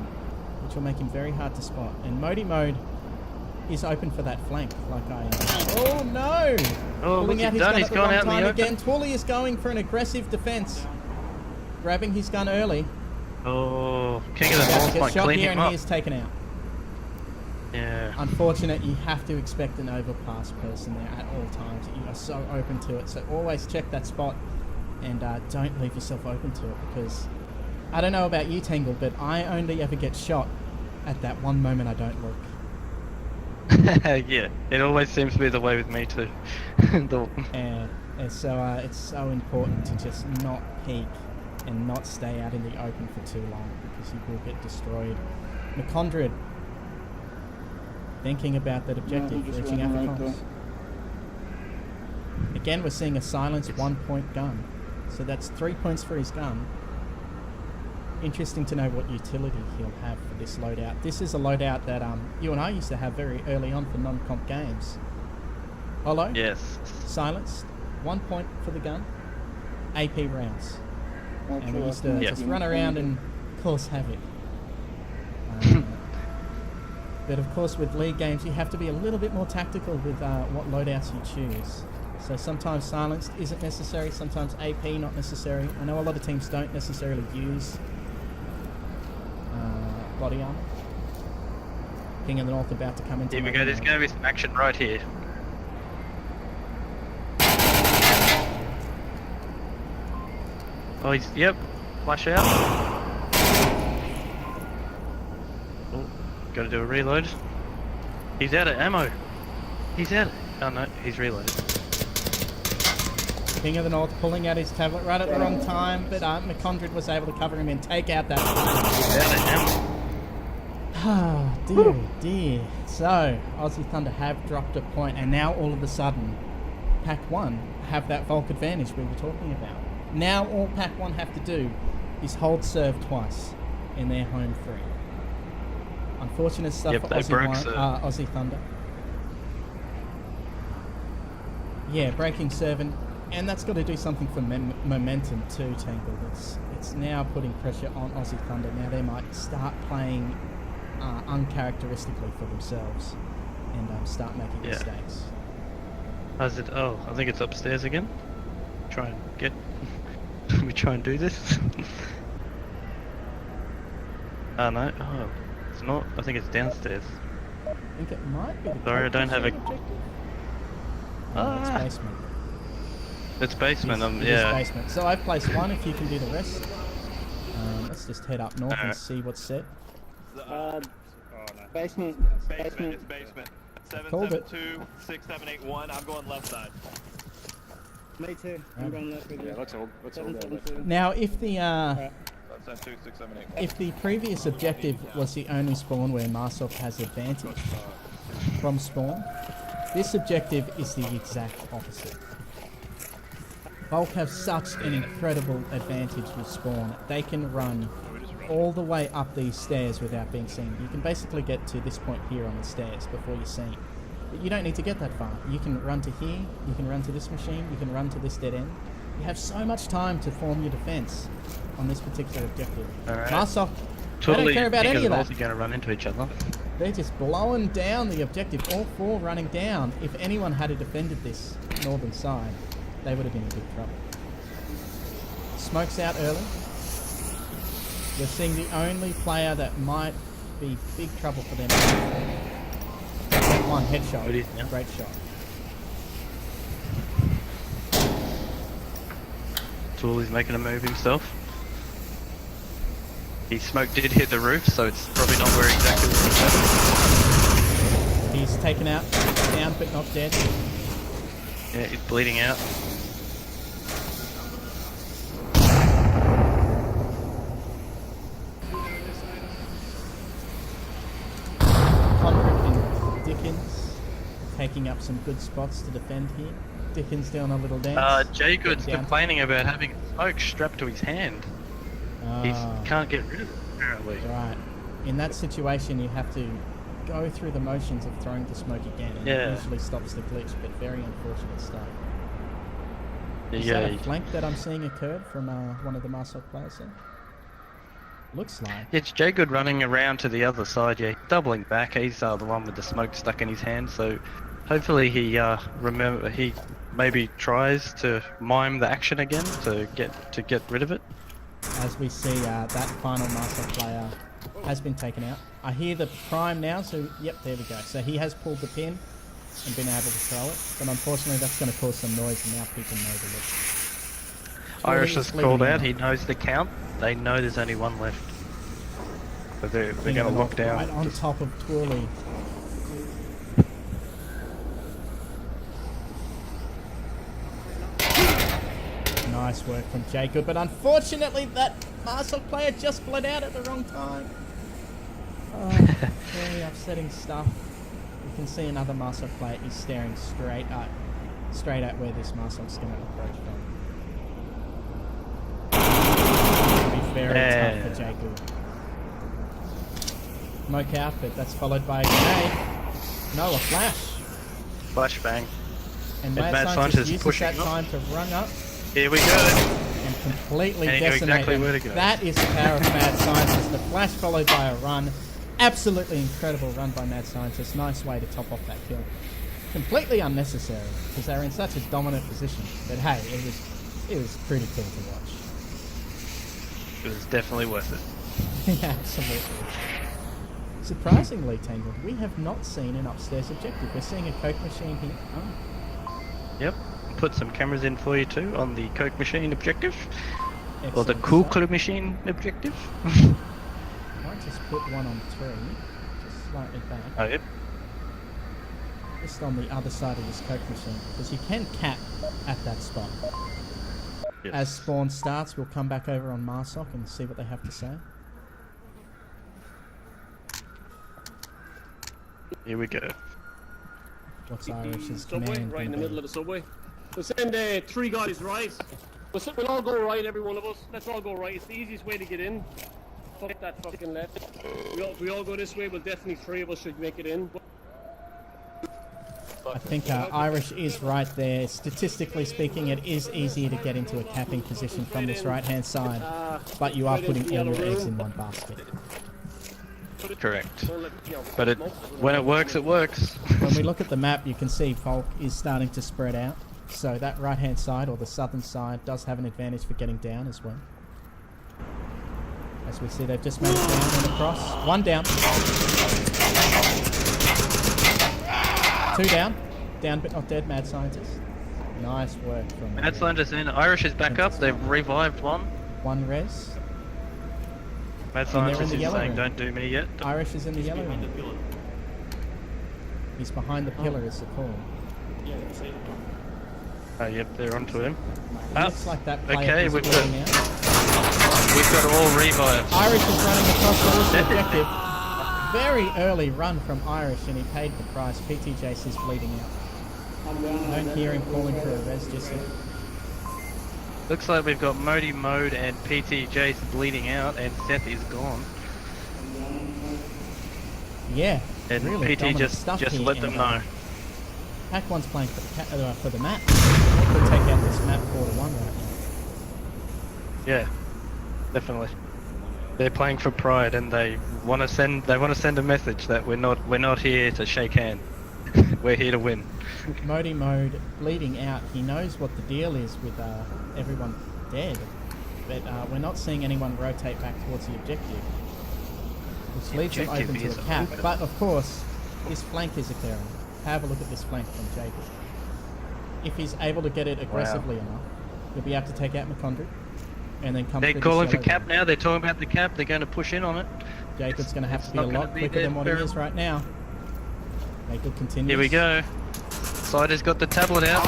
which will make him very hard to spot. And Modi Mode is open for that flank, like I... Oh no! Oh, what's he his done? gun He's at the gone wrong out in the time open. again. Twilly is going for an aggressive defense. Grabbing his gun early. Oh, King of the About to North get might shot clean here him and up. he is taken out. Yeah. Unfortunate, you have to expect an overpass person there at all times. You are so open to it, so always check that spot and don't leave yourself open to it, because I don't know about you, Tangled, but I only ever get shot at that one moment I don't look. Yeah, it always seems to be the way with me too. And so it's so important to just not peek and not stay out in the open for too long, because you will get destroyed. McCondred thinking about that objective, just reaching out went for right comms. Again, we're seeing a silenced 1-point gun. So that's 3 points for his gun. Interesting to know what utility he'll have for this loadout. This is a loadout that you and I used to have very early on for non-comp games. Holo, Yes. silenced, 1 point for the gun, AP rounds. And we used to just run around and cause havoc. But of course with league games you have to be a little bit more tactical with what loadouts you choose. So sometimes silenced isn't necessary, sometimes AP not necessary. I know a lot of teams don't necessarily use body armor. King of the North about to come into Here we go, there's going to be some action right here. Oh, he's, yep, flash out. Oh, gotta do a reload. He's out of ammo. He's out. Oh no, he's reloaded. King of the North pulling out his tablet right at the wrong time, but McCondred was able to cover him and take out that. He's out of ammo. Ah, dear, dear. So, Aussie Thunder have dropped a point, and now all of a sudden, Pack 1 have that Volk advantage we were talking about. Now all Pack 1 have to do is hold serve twice in their home free. Unfortunate stuff Yep, for they broke serve. Aussie Thunder. Yeah, breaking serve, and that's got to do something for momentum too, Tangled. It's now putting pressure on Aussie Thunder. Now they might start playing uncharacteristically for themselves and start making mistakes. How's it? Oh, I think it's upstairs again. Try and get. We try and do this. Oh no. Oh, it's not. I think it's downstairs. I think it might be the Sorry, I don't have a- objective. Oh, it's Ah. basement. It's basement. It is Yeah. basement. So I've placed one, if you can do the rest. Let's just head up north and Alright. see what's set. Basement. Basement, it's basement. Called it. 772-6781. I'm going left side. Me too. I'm going left with you. Yeah, let's hold that. 772. Now, if the 772-6781. if the previous objective was the only spawn where Marsok has advantage from spawn, This objective is the exact opposite. Bulk have such an incredible advantage with spawn. They can run all the way up these stairs without being seen. You can basically get to this point here on the stairs before you're seen. But you don't need to get that far. You can run to here, you can run to this machine, you can run to this dead end. You have so much time to form your defense on this particular objective. Alright. Marsoc, they Totally don't care about any of that. Aussie going to run into each other. They're just blowing down the objective, all four running down. If anyone had defended this northern side, they would have been in big trouble. Smoke's out early. We're seeing the only player that might be big trouble for them. One headshot. It is now. Great shot. Tooley's making a move himself. His smoke did hit the roof, so it's probably not where exactly where He's taken out, down but not dead. yeah, he's bleeding out. Conrick and Dickens taking up some good spots to defend here. Dickens doing a little dance. Jay Good's Down. complaining about having smoke strapped to his hand. He Ah. can't get rid of it, apparently. Right. In that situation, you have to go through the motions of throwing the smoke again, and Yeah. it usually stops the glitch, but very unfortunate stuff. Is Yeah, that a flank that I'm seeing occurred from one of the Marsoc players there? Looks like. it's Jay Good running around to the other side, yeah, doubling back. He's the one with the smoke stuck in his hand, so hopefully he he maybe tries to mime the action again to get rid of it. As we see, that final Marsoc player has been taken out. I hear the prime now, so yep, there we go. So he has pulled the pin and been able to throw it, but unfortunately that's going to cause some noise, and now people know the look. Irish has Bleeding called out, out. he knows the count. They know there's only one left. So they're going to lock down. Right on top of Twirly. Nice work from Jacob, but unfortunately that Marsoc player just bled out at the wrong time. Oh, very upsetting stuff. You can see another Marsoc player is staring straight at where this Marsoc's going to approach from. It'll be very tough for Jacob. Smoke out, but that's followed by a grenade. No, a flash. Flashbang. And Mad Mad Scientist Scientist uses pushing that up. time to run up Here we go. and completely And he knew decimate exactly them. where to go. That is the power of Mad Scientist. The flash followed by a run. Absolutely incredible run by Mad Scientist. Nice way to top off that kill. Completely unnecessary because they were in such a dominant position. But hey, it was pretty cool to watch. It was definitely worth it. Yeah, absolutely. Surprisingly, Tangled, we have not seen an upstairs objective. We're seeing a Coke machine here. Oh, Yep. Put some cameras in for you too on the Coke machine objective. Or the excellent Cool stuff. Clue machine objective. Might just put one on 3, just slightly back. Oh, yep. Just on the other side of this Coke machine, because you can cap at that spot. Yes. As spawn starts, we'll come back over on Marsoc and see what they have to say. Here we go. What's Irish's Subway, command? right in the gonna middle be? of the subway. We'll send 3 guys right. We'll all go right, every one of us. Let's all go right. It's the easiest way to get in. Fuck that fucking left. We all go this way. Well, definitely 3 of us should make it in. I think Irish is right there. Statistically speaking, it is easier to get into a capping position from this right-hand side, but you are right putting into the all your other eggs room. in one basket. Correct. Don't let, you know, But when it works, it works. When we look at the map, you can see Volk is starting to spread out. So that right-hand side, or the southern side, does have an advantage for getting down as well. As we see, they've just made it down and across. 1 down. 2 down. Down but not dead, Mad Scientist. Nice work from Mad Scientist in. Irish is back up. They've revived one. 1 res. Mad they're in Scientist the is yellow saying, room. "Don't do me yet." Irish is in the yellow room. He's behind the pillar is the call. Oh, yep, they're onto him. It looks like that player okay, is we've bleeding out. got all revived. Irish is running across towards the objective. very early run from Irish, and he paid the price. PT Jace is bleeding out. I don't hear him calling for a res just yet. Looks like we've got Modi Mode and PT Jace bleeding out, and Seth is gone. Yeah, And really PT dominant just stuff here, let them and, know. Pack 1's playing for the map. They could take out this map 4-1 right now. Yeah, definitely. They're playing for pride, and they want to send a message that we're not here to shake hands. We're here to win. Modi Mode bleeding out. He knows what the deal is with everyone dead, but we're not seeing anyone rotate back towards the objective, which leaves them open to a cap. But of course, this flank is occurring. Have a look at this flank from Jacob. If he's able to get it aggressively enough, he'll be able to take out McCondry and then come. They're through calling the for shallow cap now. They're talking about the cap. They're going to push in on it. Jacob's going to have to be a not lot gonna be quicker there than what he very- is right now. Jacob continues. Here we go. Sider's got the tablet out.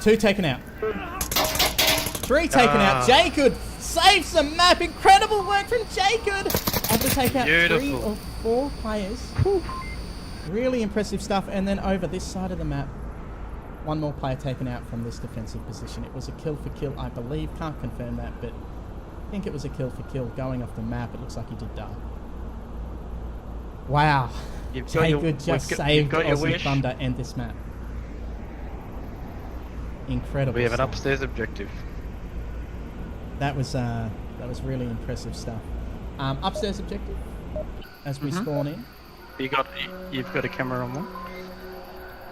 2 taken out. 3 taken out. Jacob saves the map. Incredible work from Jacob. Have to take out 3 Beautiful. or 4 players. Whew. Really impressive stuff. And then over this side of the map, 1 more player taken out from this defensive position. It was a kill for kill, I believe. Can't confirm that, but I think it was a kill for kill. Going off the map, it looks like he did die. Wow. Jacob just saved got your Aussie wish. Thunder and this map. Incredible. We have an stuff. upstairs objective. That was really impressive stuff. Upstairs objective as we spawn in. You've got a camera on one.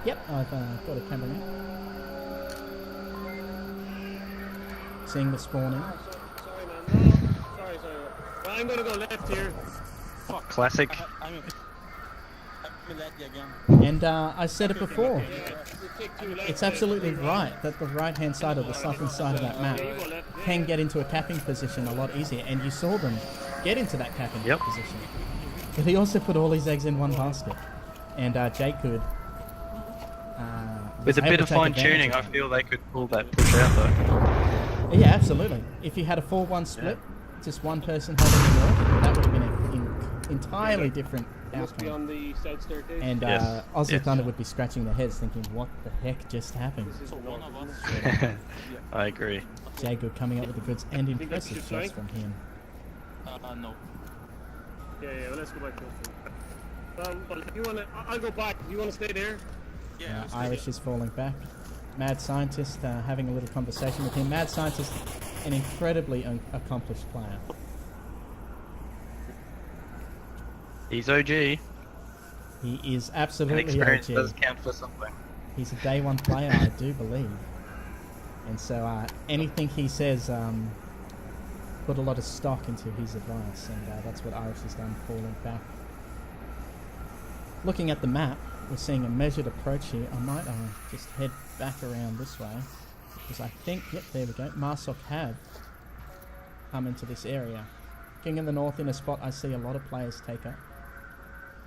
Yep, I've got a camera now. Seeing the spawn in. Sorry, man. Sorry. Well, I'm gonna go left here. Classic. And I said it before. It's absolutely right that the right-hand side or the southern side of that map can get into a capping position a lot easier, and you saw them get into that capping position. But he also put all his eggs in one basket, and Jake could. With a bit of fine tuning, I feel they could pull that push out though. Yeah, absolutely. If you had a 4-1 split, just one person holding the north, that would have been an entirely different Must be outcome. on the south staircase. And Yes. Aussie Yes. Thunder would be scratching their heads thinking, what the heck just happened? This is the north, isn't it? I agree. Jacob coming up with the goods and Think that's impressive your shots flank? from him. No. Yeah, well, let's go back to it. But if you wanna, I'll go back. If you wanna stay there? Irish is falling back. Mad Scientist having a little conversation with him. Mad Scientist, an incredibly accomplished player. He's OG. He is And absolutely experience OG. does count for something. He's a day 1 player, I do believe. And so anything he says, put a lot of stock into his advice, and that's what Irish has done, falling back. Looking at the map, we're seeing a measured approach here. I might just head back around this way, because I think, yep, there we go, Marsok have come into this area. King in the north in a spot I see a lot of players take up.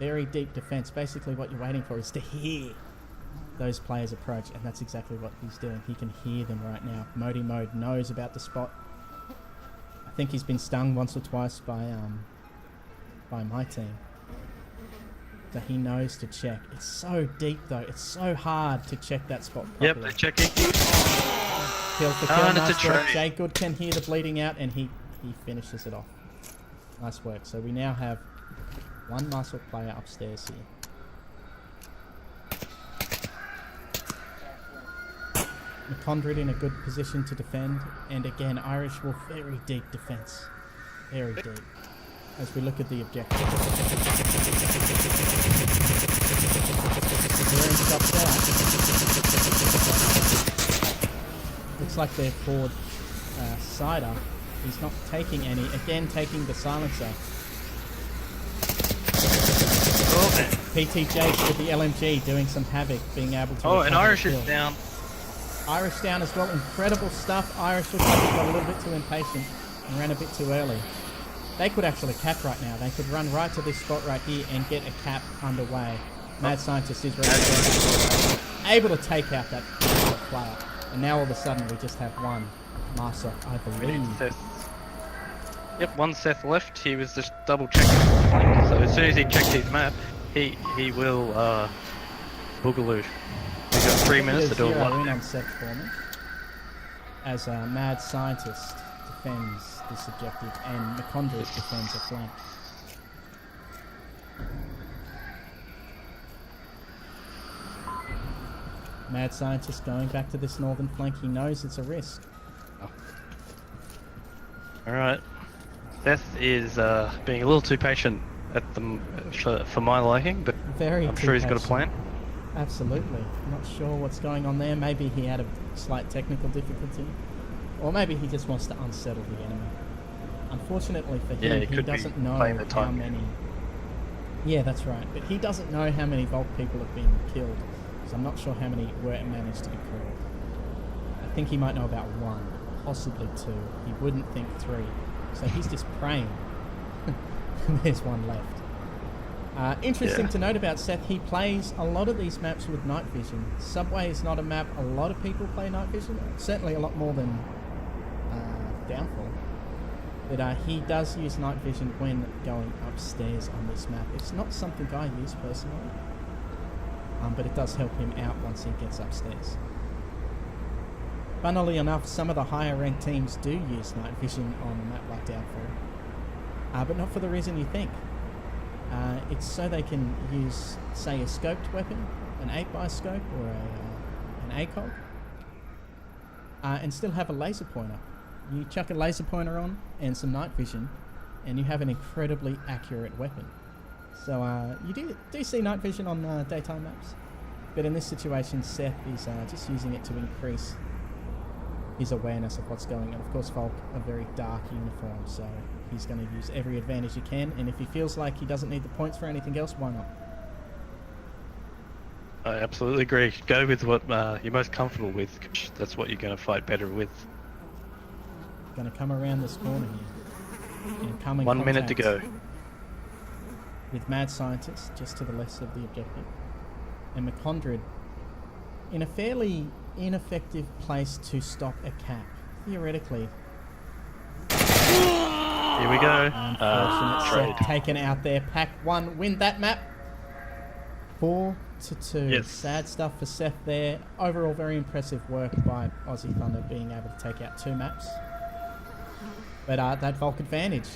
Very deep defense. Basically what you're waiting for is to hear those players approach, and that's exactly what he's doing. He can hear them right now. Modi Mode knows about the spot. I think he's been stung once or twice by my team. So he knows to check. It's so deep though. It's so hard to check that spot properly. Yep, they're checking. Kill for kill. And it's a Nice work. trade. Jay Good can hear the bleeding out, and he finishes it off. Nice work. So we now have 1 muscle player upstairs here. McCondred in a good position to defend, and again Irish will very deep defense, very deep. As we look at the objective, Clearing stops out. Looks like they're forward Cider. He's not taking any. Again, taking the silencer. Oh, man. PT Jace with the LMG doing some havoc, being able to. Oh, and recover Irish the is kill. down. Irish down as well. Incredible stuff. Irish looks like he got a little bit too impatient and ran a bit too early. They could actually cap right now. They could run right to this spot right here and get a cap underway. Mad Scientist is ready, able to take out that player. And now all of a sudden we just have 1 Marsok, I believe. Yep, one Seth left. He was just double checking the flank. So as soon as he checked his map, he will boogaloo. He's got 3 minutes to do a zero in one. on Seth for me, as a mad scientist defends this objective and McCondry defends a flank. Mad scientist going back to this northern flank. He knows it's a risk. All right. Seth is being a little too patient at the for my liking, but Very I'm sure he's got a patient. plan. Absolutely. Not sure what's going on there. Maybe he had a slight technical difficulty. Or maybe he just wants to unsettle the enemy. Unfortunately for Yeah, him, he he could be doesn't know playing the how time. many... Yeah, that's right. But he doesn't know how many Volk people have been killed. So I'm not sure how many were managed to be killed. I think he might know about 1, possibly 2. He wouldn't think 3. So he's just praying. There's 1 left. Interesting Yeah. to note about Seth, he plays a lot of these maps with night vision. Subway is not a map a lot of people play night vision. Certainly a lot more than Downfall. But he does use night vision when going upstairs on this map. It's not something I use personally. But it does help him out once he gets upstairs. Funnily enough, some of the higher ranked teams do use night vision on a map like Downfall. But not for the reason you think. It's so they can use, say, a scoped weapon, an 8x scope or an ACOG, and still have a laser pointer. You chuck a laser pointer on and some night vision, and you have an incredibly accurate weapon. So you do see night vision on daytime maps, but in this situation, Seth is just using it to increase his awareness of what's going on. Of course, Volk are very dark uniform, so he's going to use every advantage he can, and if he feels like he doesn't need the points for anything else, why not? I absolutely agree. Go with what you're most comfortable with. That's what you're going to fight better with. Going to come around this corner here and come in 1 minute to contact go. with Mad Scientist just to the left of the objective, and McCondred in a fairly ineffective place to stop a cap. Theoretically, Here we go. unfortunate Trade. Seth taken out there. Pack 1 win that map 4-2. Yes. Sad stuff for Seth there. Overall, very impressive work by Aussie Thunder being able to take out 2 maps. But that Volk advantage,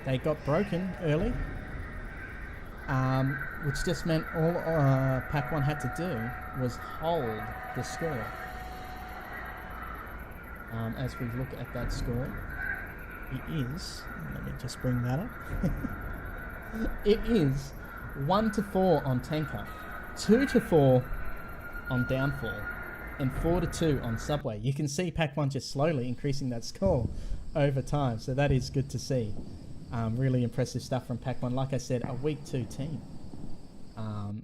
they got broken early, which just meant all Pack 1 had to do was hold the score. As we look at that score, it is, let me just bring that up, it is 1-4 on Tanker, 2-4 on Downfall, and 4-2 on Subway. You can see Pack 1 just slowly increasing that score over time, so that is good to see. Really impressive stuff from Pack 1. Like I said, a week 2 team.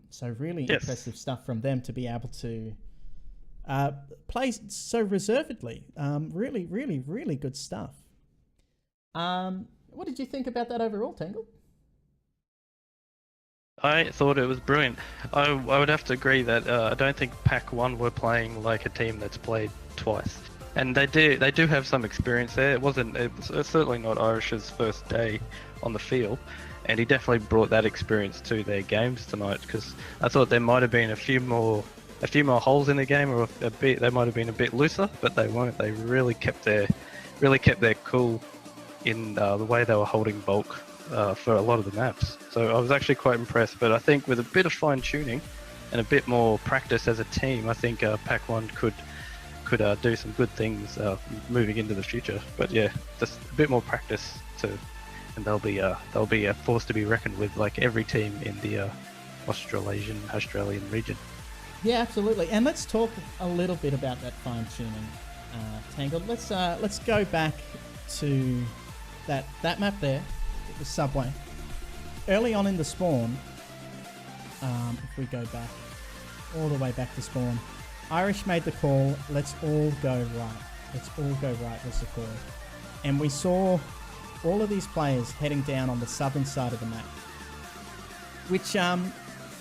So really Yes. impressive stuff from them to be able to play so reservedly. Really, really, really good stuff. What did you think about that overall, Tangled? I thought it was brilliant. I would have to agree that I don't think Pack 1 were playing like a team that's played twice. And they do have some experience there. It was certainly not Irish's first day on the field, and he definitely brought that experience to their games tonight, because I thought there might have been a few more holes in the game, or they might have been a bit looser, but they weren't. They really kept their cool in the way they were holding bulk for a lot of the maps. So I was actually quite impressed. But I think with a bit of fine tuning and a bit more practice as a team, I think Pack 1 could do some good things moving into the future. But yeah, just a bit more practice and they'll be a force to be reckoned with, like every team in the Australian region. Yeah, absolutely. And let's talk a little bit about that fine tuning, Tangled. Let's go back to that map there, the Subway. Early on in the spawn, if we go back all the way back to spawn, Irish made the call, let's all go right. Let's all go right was the call. And we saw all of these players heading down on the southern side of the map. Which,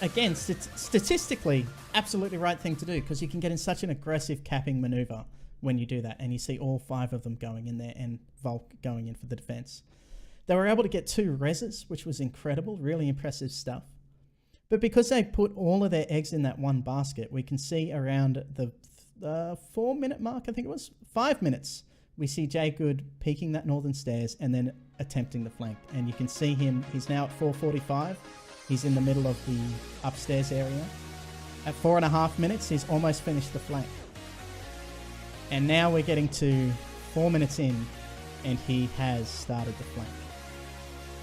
again, statistically, absolutely right thing to do, because you can get in such an aggressive capping maneuver when you do that, and you see all 5 of them going in there and Volk going in for the defense. They were able to get 2 reses, which was incredible, really impressive stuff. But because they put all of their eggs in that one basket, we can see around the 4-minute mark, I think it was, 5 minutes, we see Jay Good peeking that northern stairs and then attempting the flank. And you can see him, he's now at 4:45. He's in the middle of the upstairs area. At 4.5 minutes, he's almost finished the flank. And now we're getting to 4 minutes in, and he has started the flank.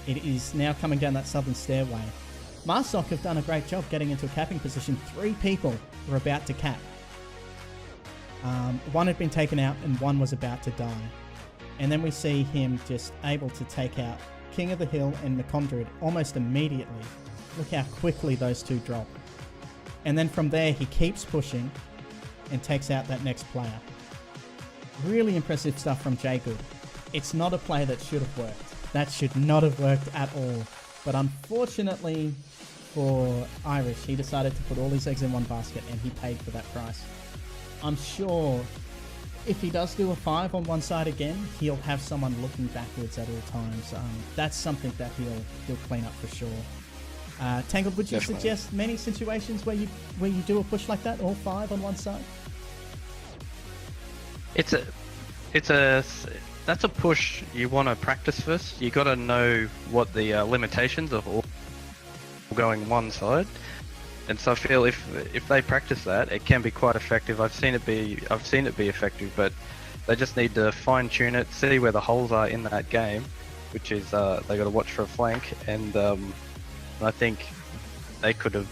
It is now coming down that southern stairway. Marsoc have done a great job getting into a capping position. 3 people were about to cap. 1 had been taken out and 1 was about to die. And then we see him just able to take out King of the Hill and McCondred almost immediately. Look how quickly those 2 drop. And then from there, he keeps pushing and takes out that next player. Really impressive stuff from Jay Good. It's not a play that should have worked. That should not have worked at all. But unfortunately for Irish, he decided to put all his eggs in one basket and he paid for that price. I'm sure if he does do a 5 on one side again, he'll have someone looking backwards at all times. That's something that he'll clean up for sure. Tangled, would you suggest many situations where you do a push like that, all 5 on one side? That's a push you want to practice first. You got to know what the limitations of all going one side. And so I feel if they practice that, it can be quite effective. I've seen it be effective, but they just need to fine tune it, see where the holes are in that game, which is they got to watch for a flank. And I think they could have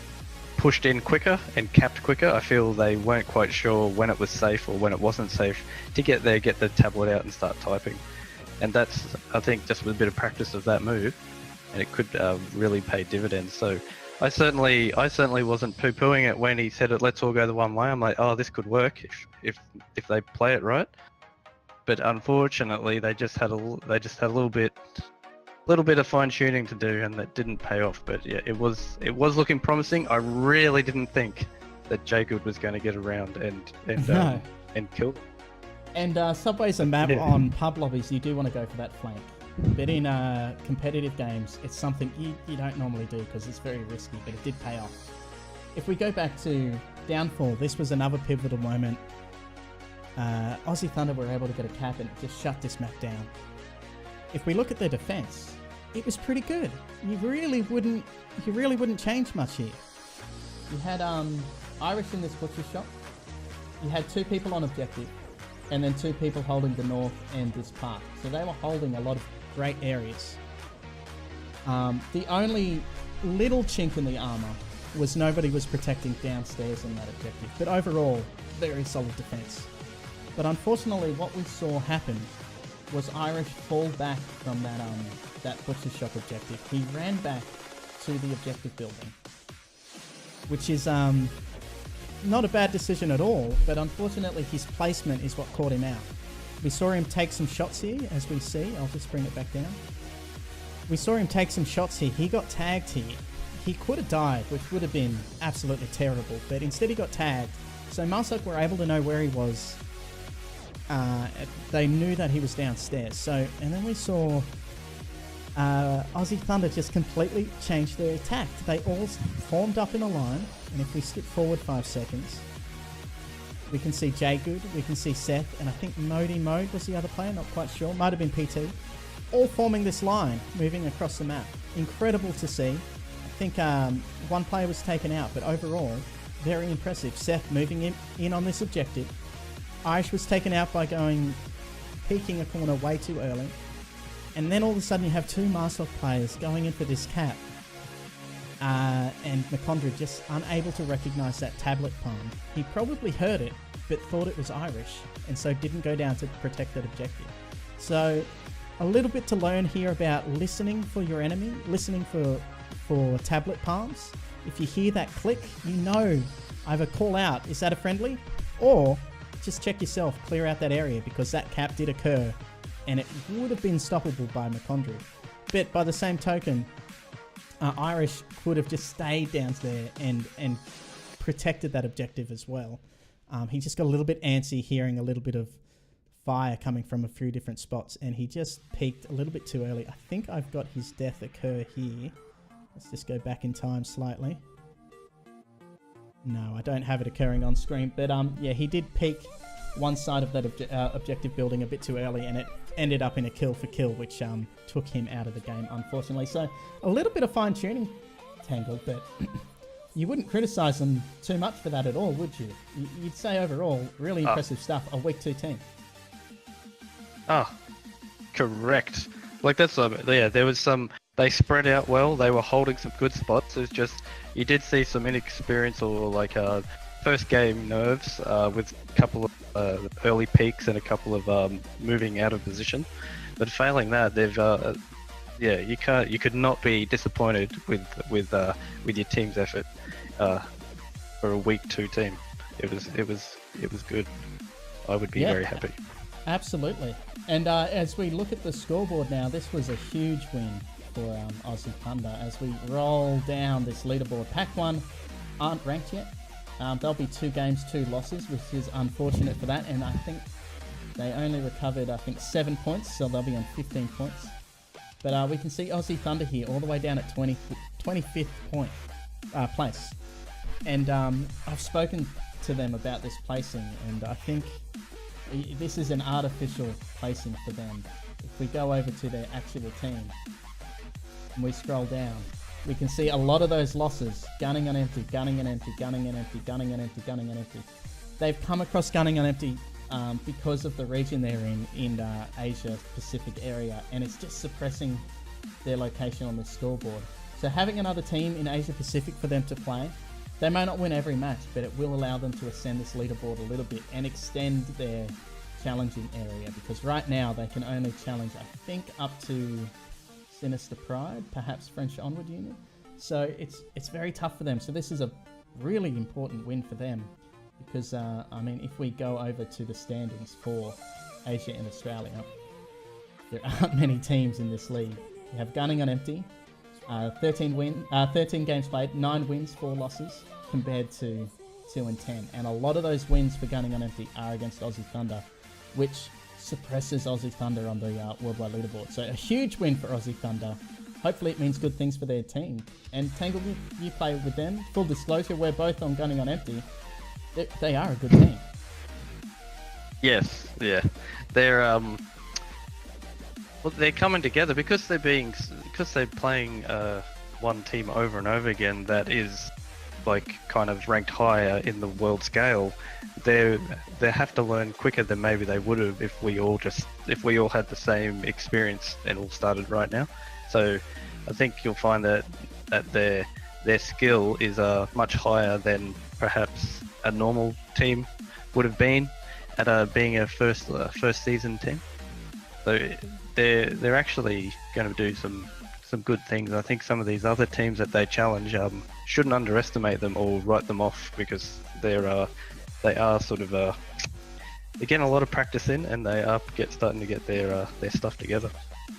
pushed in quicker and capped quicker. I feel they weren't quite sure when it was safe or when it wasn't safe to get there, get the tablet out and start typing. And that's, I think, just with a bit of practice of that move, and it could really pay dividends. So I certainly wasn't poo-pooing it when he said it, let's all go the one way. I'm like, oh, this could work if they play it right. But unfortunately, they just had a little bit of fine tuning to do, and that didn't pay off. But yeah, it was looking promising. I really didn't think that Jay Good was going to get around and kill. And Subway's a map on pub lobbies. You do want to go for that flank. But in competitive games, it's something you don't normally do because it's very risky, but it did pay off. If we go back to Downfall, this was another pivotal moment. Aussie Thunder were able to get a cap and it just shut this map down. If we look at their defense, it was pretty good. You really wouldn't change much here. You had Irish in this butcher shop. You had 2 people on objective, and then 2 people holding the north and this park. So they were holding a lot of great areas. The only little chink in the armor was nobody was protecting downstairs in that objective. But overall, very solid defense. But unfortunately, what we saw happen was Irish fall back from that butcher shop objective. He ran back to the objective building, which is not a bad decision at all, but unfortunately his placement is what caught him out. We saw him take some shots here, as we see. I'll just bring it back down. We saw him take some shots here. He got tagged here. He could have died, which would have been absolutely terrible, but instead he got tagged. So Marsoc were able to know where he was. They knew that he was downstairs. So, and then we saw Aussie Thunder just completely changed their attack. They all formed up in a line, and if we skip forward 5 seconds, we can see Jay Good, we can see Seth, and I think Mode was the other player, not quite sure, might have been PT, all forming this line, moving across the map. Incredible to see. I think 1 player was taken out, but overall, very impressive. Seth moving in on this objective. Irish was taken out by peeking a corner way too early. And then all of a sudden you have 2 Marsoc players going in for this cap. And McCondred just unable to recognise that tablet palm. He probably heard it, but thought it was Irish, and so didn't go down to protect that objective. So a little bit to learn here about listening for your enemy, listening for tablet palms. If you hear that click, you know either call out, is that a friendly? Or just check yourself, clear out that area, because that cap did occur and it would have been stoppable by McCondred. But by the same token, Irish could have just stayed down there and protected that objective as well. He just got a little bit antsy hearing a little bit of fire coming from a few different spots, and he just peaked a little bit too early. I think I've got his death occur here. Let's just go back in time slightly. No, I don't have it occurring on screen, but yeah, he did peak one side of that objective building a bit too early, and it ended up in a kill for kill, which took him out of the game, unfortunately. So a little bit of fine tuning, Tangled, but you wouldn't criticize them too much for that at all, would you? You'd say overall, really impressive stuff. A week 2 team. Ah, correct. Like that's yeah. There was some. They spread out well. They were holding some good spots. It's just you did see some inexperience or like first game nerves with a couple of early peaks and a couple of moving out of position. But failing that, they've yeah, you could not be disappointed with your team's effort for a week 2 team. It was good. I would be very happy. Absolutely. And as we look at the scoreboard now, this was a huge win for Aussie Thunder as we roll down this leaderboard. Pack 1 aren't ranked yet. They'll be 2 games, 2 losses, which is unfortunate for that. And I think they only recovered, 7 points, so they'll be on 15 points. But we can see Aussie Thunder here all the way down at 25th place. And I've spoken to them about this placing, and I think this is an artificial placing for them. If we go over to their actual team and we scroll down, we can see a lot of those losses: gunning on empty, gunning on empty, gunning on empty, gunning on empty, gunning on empty. They've come across gunning on empty because of the region they're in Asia Pacific area, and it's just suppressing their location on the scoreboard. So having another team in Asia Pacific for them to play, they may not win every match, but it will allow them to ascend this leaderboard a little bit and extend their challenging area, because right now they can only challenge, I think, up to Sinister Pride, perhaps French Onward Union. So it's very tough for them. So this is a really important win for them, because I mean, if we go over to the standings for Asia and Australia, there aren't many teams in this league. You have Gunning on Empty, 13 games played, 9 wins, 4 losses, compared to 2 and 10. And a lot of those wins for Gunning on Empty are against Aussie Thunder, which suppresses Aussie Thunder on the worldwide leaderboard. So a huge win for Aussie Thunder. Hopefully it means good things for their team. And Tangled, you play with them. Full disclosure, we're both on Gunning on Empty. They are a good team. Yes, yeah. They're well, they're coming together because they're playing one team over and over again that is like kind of ranked higher in the world scale. They have to learn quicker than maybe they would have if we all had the same experience and all started right now. So I think you'll find that their skill is much higher than perhaps a normal team would have been at being a first season team. So they're actually going to do some good things. I think some of these other teams that they challenge shouldn't underestimate them or write them off, because they are sort of they're getting a lot of practice in, and they are starting to get their stuff together.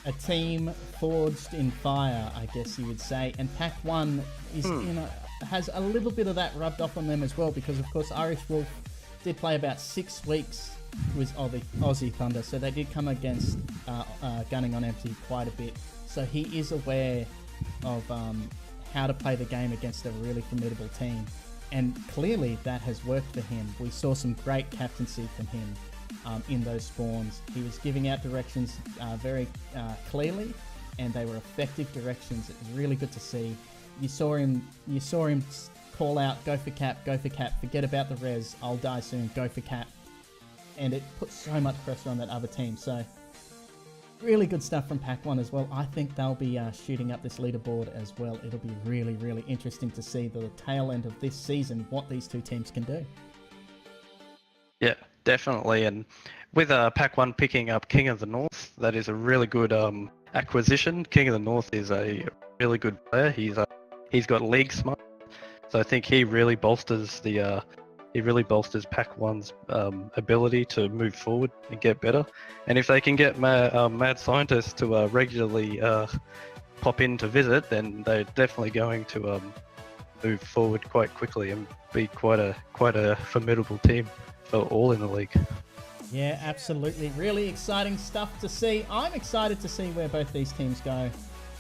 A team forged in fire, I guess you would say, and Pack 1 is has a little bit of that rubbed off on them as well, because of course Irish Wolf did play about 6 weeks with Aussie Thunder, so they did come against Gunning on Empty quite a bit. So he is aware of how to play the game against a really formidable team, and clearly that has worked for him. We saw some great captaincy from him in those spawns. He was giving out directions very clearly, and they were effective directions. It was really good to see. You saw him call out, go for cap, forget about the res, I'll die soon, go for cap. And it put so much pressure on that other team. So really good stuff from Pack 1 as well. I think they'll be shooting up this leaderboard as well. It'll be really, really interesting to see the tail end of this season, what these two teams can do. Yeah, definitely. And with Pack 1 picking up King of the North, that is a really good acquisition. King of the North is a really good player. He's got league smart, so I think he really bolsters Pack 1's ability to move forward and get better. And if they can get mad scientists to regularly pop in to visit, then they're definitely going to move forward quite quickly and be quite a formidable team for all in the league. Yeah, absolutely. Really exciting stuff to see. I'm excited to see where both these teams go.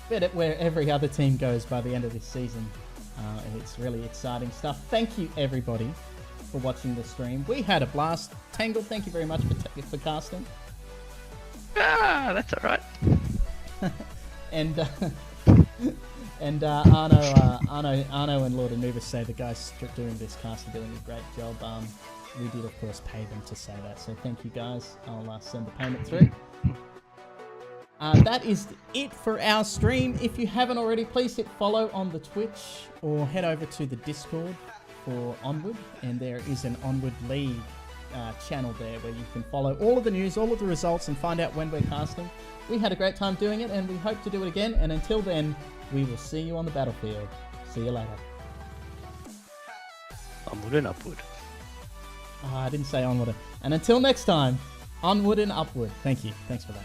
Bet it where every other team goes by the end of this season. It's really exciting stuff. Thank you, everybody, for watching the stream. We had a blast. Tangled, thank you very much for casting. That's all right. and Arno and Lord Anubis say the guys doing this cast are doing a great job. We did, of course, pay them to say that. So thank you, guys. I'll send the payment through. That is it for our stream. If you haven't already, please hit follow on the Twitch or head over to the Discord for Onward. And there is an Onward League channel there where you can follow all of the news, all of the results, and find out when we're casting. We had a great time doing it, and we hope to do it again. And until then, we will see you on the battlefield. See you later. Onward and upward. I didn't say onward. And until next time, onward and upward. Thank you. Thanks for that.